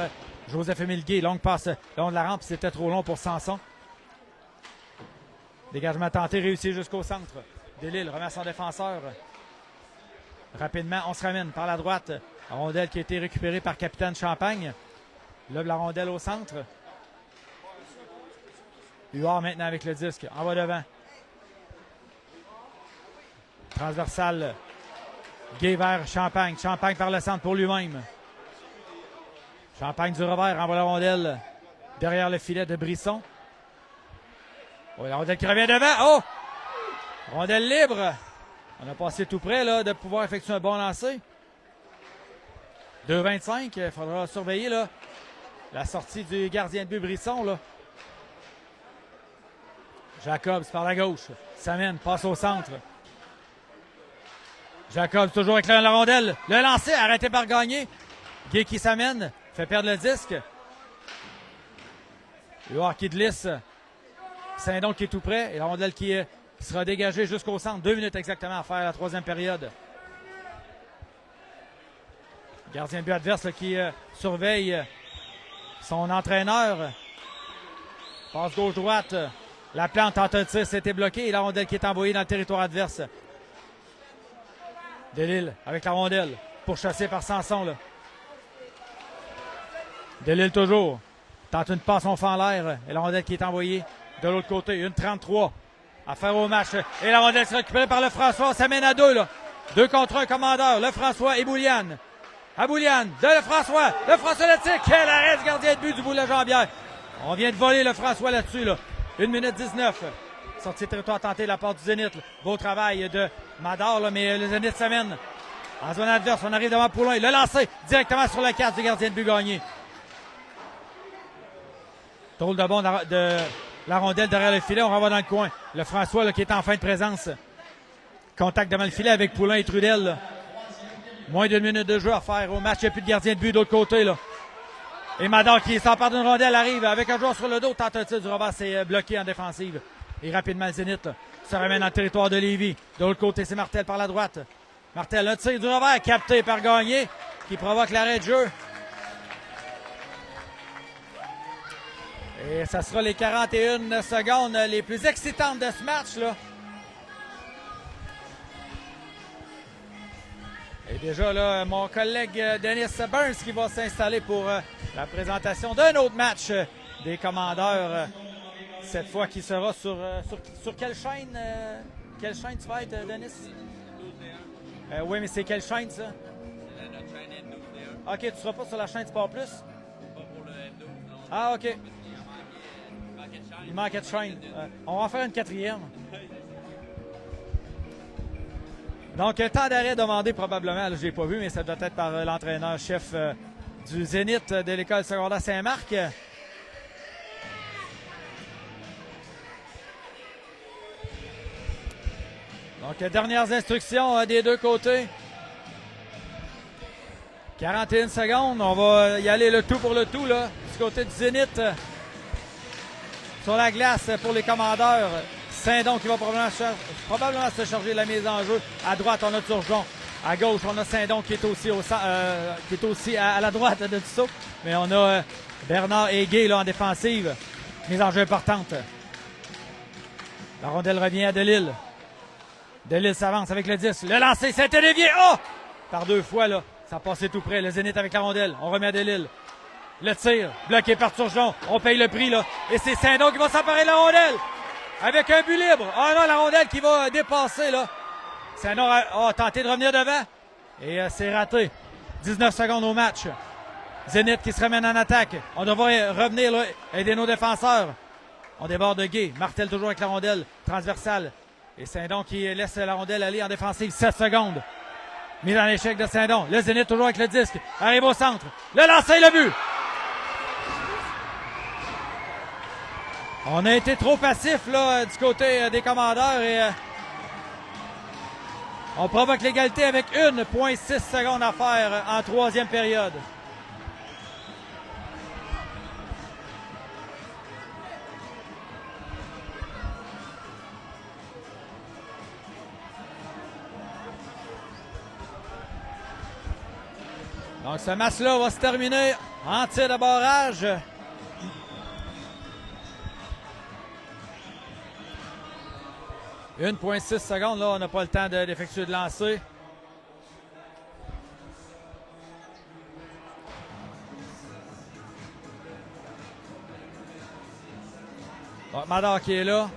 Joseph-Émile Guy. Longue passe le long de la rampe, c'était trop long pour Sanson. Dégagement tenté, réussi jusqu'au centre. Delisle remet son défenseur. Rapidement, on se ramène par la droite. La rondelle qui a été récupérée par Capitaine Champagne. Là, la rondelle au centre. Huard maintenant avec le disque. En bas devant. Transversal. Gay vers Champagne. Champagne par le centre pour lui-même. Champagne du revers envoie la rondelle derrière le filet de Brisson. Oh, la rondelle qui revient devant. Oh! Rondelle libre. On a passé tout près là, de pouvoir effectuer un bon lancer. 2,25. Il faudra surveiller là, la sortie du gardien de but Brisson. Là. Jacobs par la gauche. S'amène, passe au centre. Jacobs toujours avec la rondelle. Le lancer arrêté par Gagné. Gay qui s'amène. Fait perdre le disque. Huard qui glisse. Saint-Don qui est tout près. Et la rondelle qui sera dégagée jusqu'au centre. 2 minutes exactement à faire la troisième période. Gardien de but adverse là, qui surveille son entraîneur. Passe gauche-droite. La plante tente un tir, c'était bloqué. Et la rondelle qui est envoyée dans le territoire adverse. Delisle avec la rondelle. Pourchassé par Sanson. Là. Delisle toujours. Tente une passe, on fait en l'air. Et la rondelle qui est envoyée de l'autre côté. 1,33 à faire au match. Et la rondelle sera récupérée par le François. Ça mène à 2. Là. 2 contre 1 commandeur. Le François et Boulian. À Boulian. De le François. Le François le tir. Quel arrêt du gardien de but du Boulay-Jambière. On vient de voler le François là-dessus. Là. 1 minute 19. Sortie de territoire tentée de la part du Zénith. Là. Beau travail de Madar, là, mais le Zénith s'amène. En zone adverse, on arrive devant Poulain. Le lancer directement sur le casque du gardien de but Gagné. Drôle de bon de la rondelle derrière le filet. On renvoie dans le coin. Le François là, qui est en fin de présence. Contact devant le filet avec Poulain et Trudel. Là. Moins d'1 minute de jeu à faire au match. Il n'y a plus de gardien de but de l'autre côté. Là. Et Madar qui s'empare d'une rondelle arrive avec un joueur sur le dos. Tente un tir du revers. C'est bloqué en défensive. Et rapidement le Zénith là, se ramène dans le territoire de Lévis. De l'autre côté, c'est Martel par la droite. Martel, un tir du revers capté par Gagné qui provoque l'arrêt de jeu. Et ça sera les 41 secondes les plus excitantes de ce match. Là. Et déjà, là, mon collègue Dennis Burns qui va s'installer pour la présentation d'un autre match des commandeurs. Cette fois qui sera sur quelle chaîne tu vas être, Denis? Oui, mais c'est quelle chaîne, ça? C'est notre chaîne N12. OK, tu ne seras pas sur la chaîne Sport Plus? Pas pour le N12, non. Ah, OK. Il manquait de chaîne. Il manquait de chaîne. On va en faire une 4e. Donc, un temps d'arrêt demandé probablement, je n'ai pas vu, mais ça doit être par l'entraîneur-chef du Zénith de l'école secondaire Saint-Marc. Donc, dernières instructions des deux côtés. 41 secondes. On va y aller le tout pour le tout, là, du côté du Zénith. Sur la glace pour les commandeurs. Saint-Don qui va probablement se charger de la mise en jeu. À droite, on a Turgeon. À gauche, on a Saint-Don qui est aussi, à la droite de Tissot. Mais on a Bernard et Gay là, en défensive. Mise en jeu importante. La rondelle revient à Delisle. Delisle s'avance avec le 10. Le lancer, c'était dévié. Oh! Par 2 fois, là. Ça a passé tout près. Le Zénith avec la rondelle. On remet à Delisle. Le tir, bloqué par Turgeon. On paye le prix, là. Et c'est Saint-Don qui va s'emparer de la rondelle. Avec un but libre. Ah non, la rondelle qui va dépasser, là. Saint-Don a tenté de revenir devant. Et c'est raté. 19 secondes au match. Zénith qui se ramène en attaque. On devrait revenir, là, aider nos défenseurs. On déborde de Gay. Martel toujours avec la rondelle transversale. Et Saint-Don qui laisse la rondelle aller en défensive. 7 secondes. Mise en échec de Saint-Don. Le Zénith toujours avec le disque. Arrive au centre. Le lancer, le but. On a été trop passif là, du côté des commandeurs et on provoque l'égalité avec 1,6 secondes à faire en troisième période. Donc ce match-là va se terminer en tir de barrage. « 1,6 secondes, là, on n'a pas le temps d'effectuer de lancer. Bon, Madar qui est là.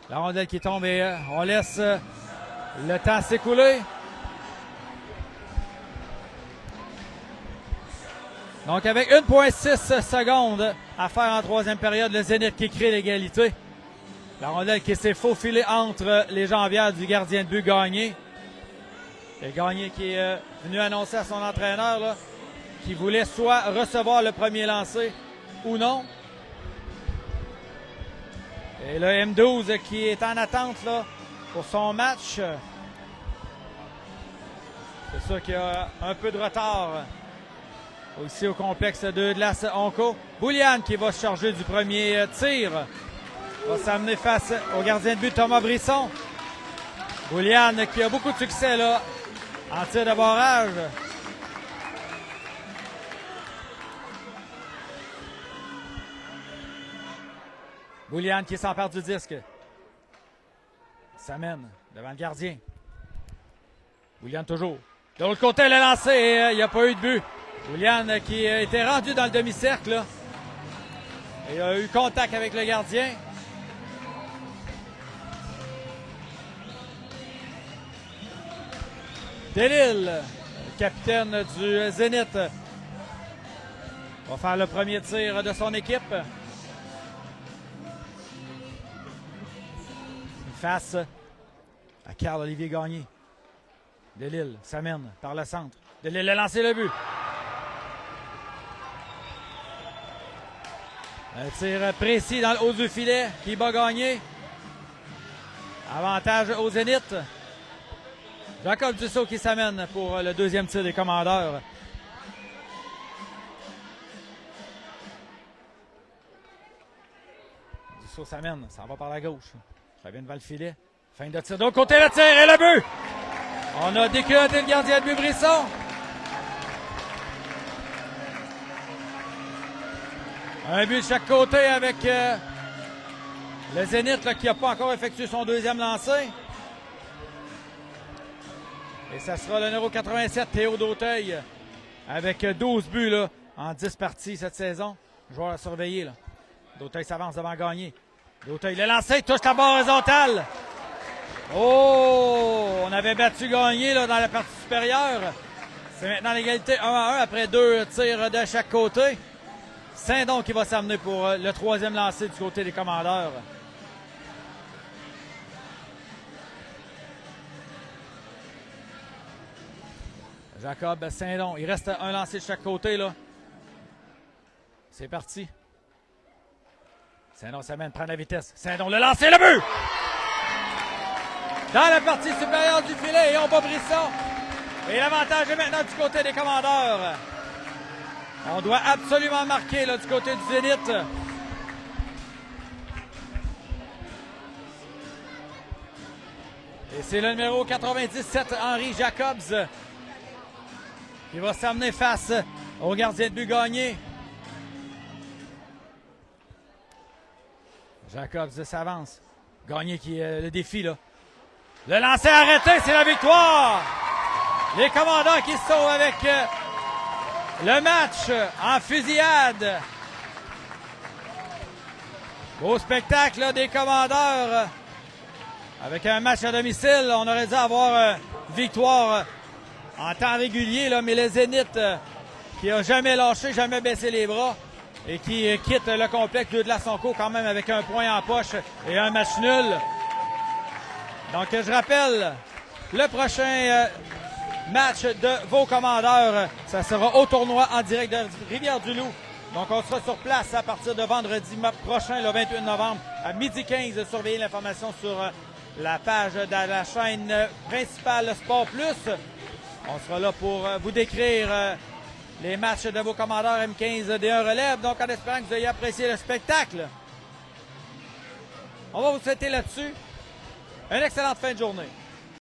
La rondelle qui tombe et on laisse le temps s'écouler. Donc avec 1,6 secondes à faire en troisième période, le Zénith qui crée l'égalité. La rondelle qui s'est faufilée entre les jambières du gardien de but Gagné. Et Gagné qui est venu annoncer à son entraîneur là, qu'il voulait soit recevoir le premier lancer ou non. Et le M12 qui est en attente là, pour son match. C'est sûr qu'il y a un peu de retard aussi au complexe de glace Onco. Boulian qui va se charger du premier tir. Va s'amener face au gardien de but Thomas Brisson. Boulian qui a beaucoup de succès là, en tir de barrage. Boulian qui s'empare du disque. S'amène devant le gardien. Boulian toujours. De l'autre côté, le lancé et il n'y a pas eu de but. Boulian qui était rendu dans le demi-cercle là, et a eu contact avec le gardien. Delille, capitaine du Zénith, va faire le premier tir de son équipe. Face à Carl-Olivier Gagné. Delille s'amène par le centre. Delille a lancé le but. Un tir précis dans le haut du filet qui bat Gagné. Avantage au Zénith. Jacob Dussault qui s'amène pour le deuxième tir des Commandeurs. Dussault s'amène, ça va par la gauche. Revient devant le filet. Fin de tir de l'autre côté, le tir et le but! On a déculoté le gardien de but Brisson. Un but de chaque côté avec le Zénith là, qui n'a pas encore effectué son deuxième lancer. Et ça sera le numéro 87, Théo Dauteuil, avec 12 buts là, en 10 parties cette saison. Joueur à surveiller. Là. Dauteuil s'avance devant Gagné. Dauteuil le lancé, touche la barre horizontale. Oh! On avait battu Gagné là, dans la partie supérieure. C'est maintenant l'égalité 1-1 après 2 tirs de chaque côté. Saint-Don qui va s'amener pour le troisième lancer du côté des Commandeurs. Jacob Saint-Don. Il reste un lancer de chaque côté. Là. C'est parti. Saint-Don s'amène, prend la vitesse. Saint-Don le lancer, le but! Dans la partie supérieure du filet et on bat Brisson. Et l'avantage est maintenant du côté des Commandeurs. On doit absolument marquer là, du côté du Zénith. Et c'est le numéro 97, Henri Jacobs, qui va s'amener face au gardien de but Gagné. Jacobs s'avance. Gagné qui est le défi là. Le lancer arrêté, c'est la victoire! Les Commandants qui se sauvent avec le match en fusillade. Beau spectacle là, des Commandeurs. Avec un match à domicile, on aurait dû avoir victoire en temps régulier, là, mais le Zénith qui a jamais lâché, jamais baissé les bras et qui quitte le complexe de la Sonco quand même avec un point en poche et un match nul. Donc je rappelle, le prochain match de vos Commandeurs, ça sera au tournoi en direct de Rivière-du-Loup. Donc on sera sur place à partir de vendredi prochain, le 28 novembre, à 12h15. Surveillez l'information sur la page de la chaîne principale Sport Plus. On sera là pour vous décrire les matchs de vos Commandeurs M15 D1 relève. Donc en espérant que vous ayez apprécié le spectacle. On va vous souhaiter là-dessus une excellente fin de journée.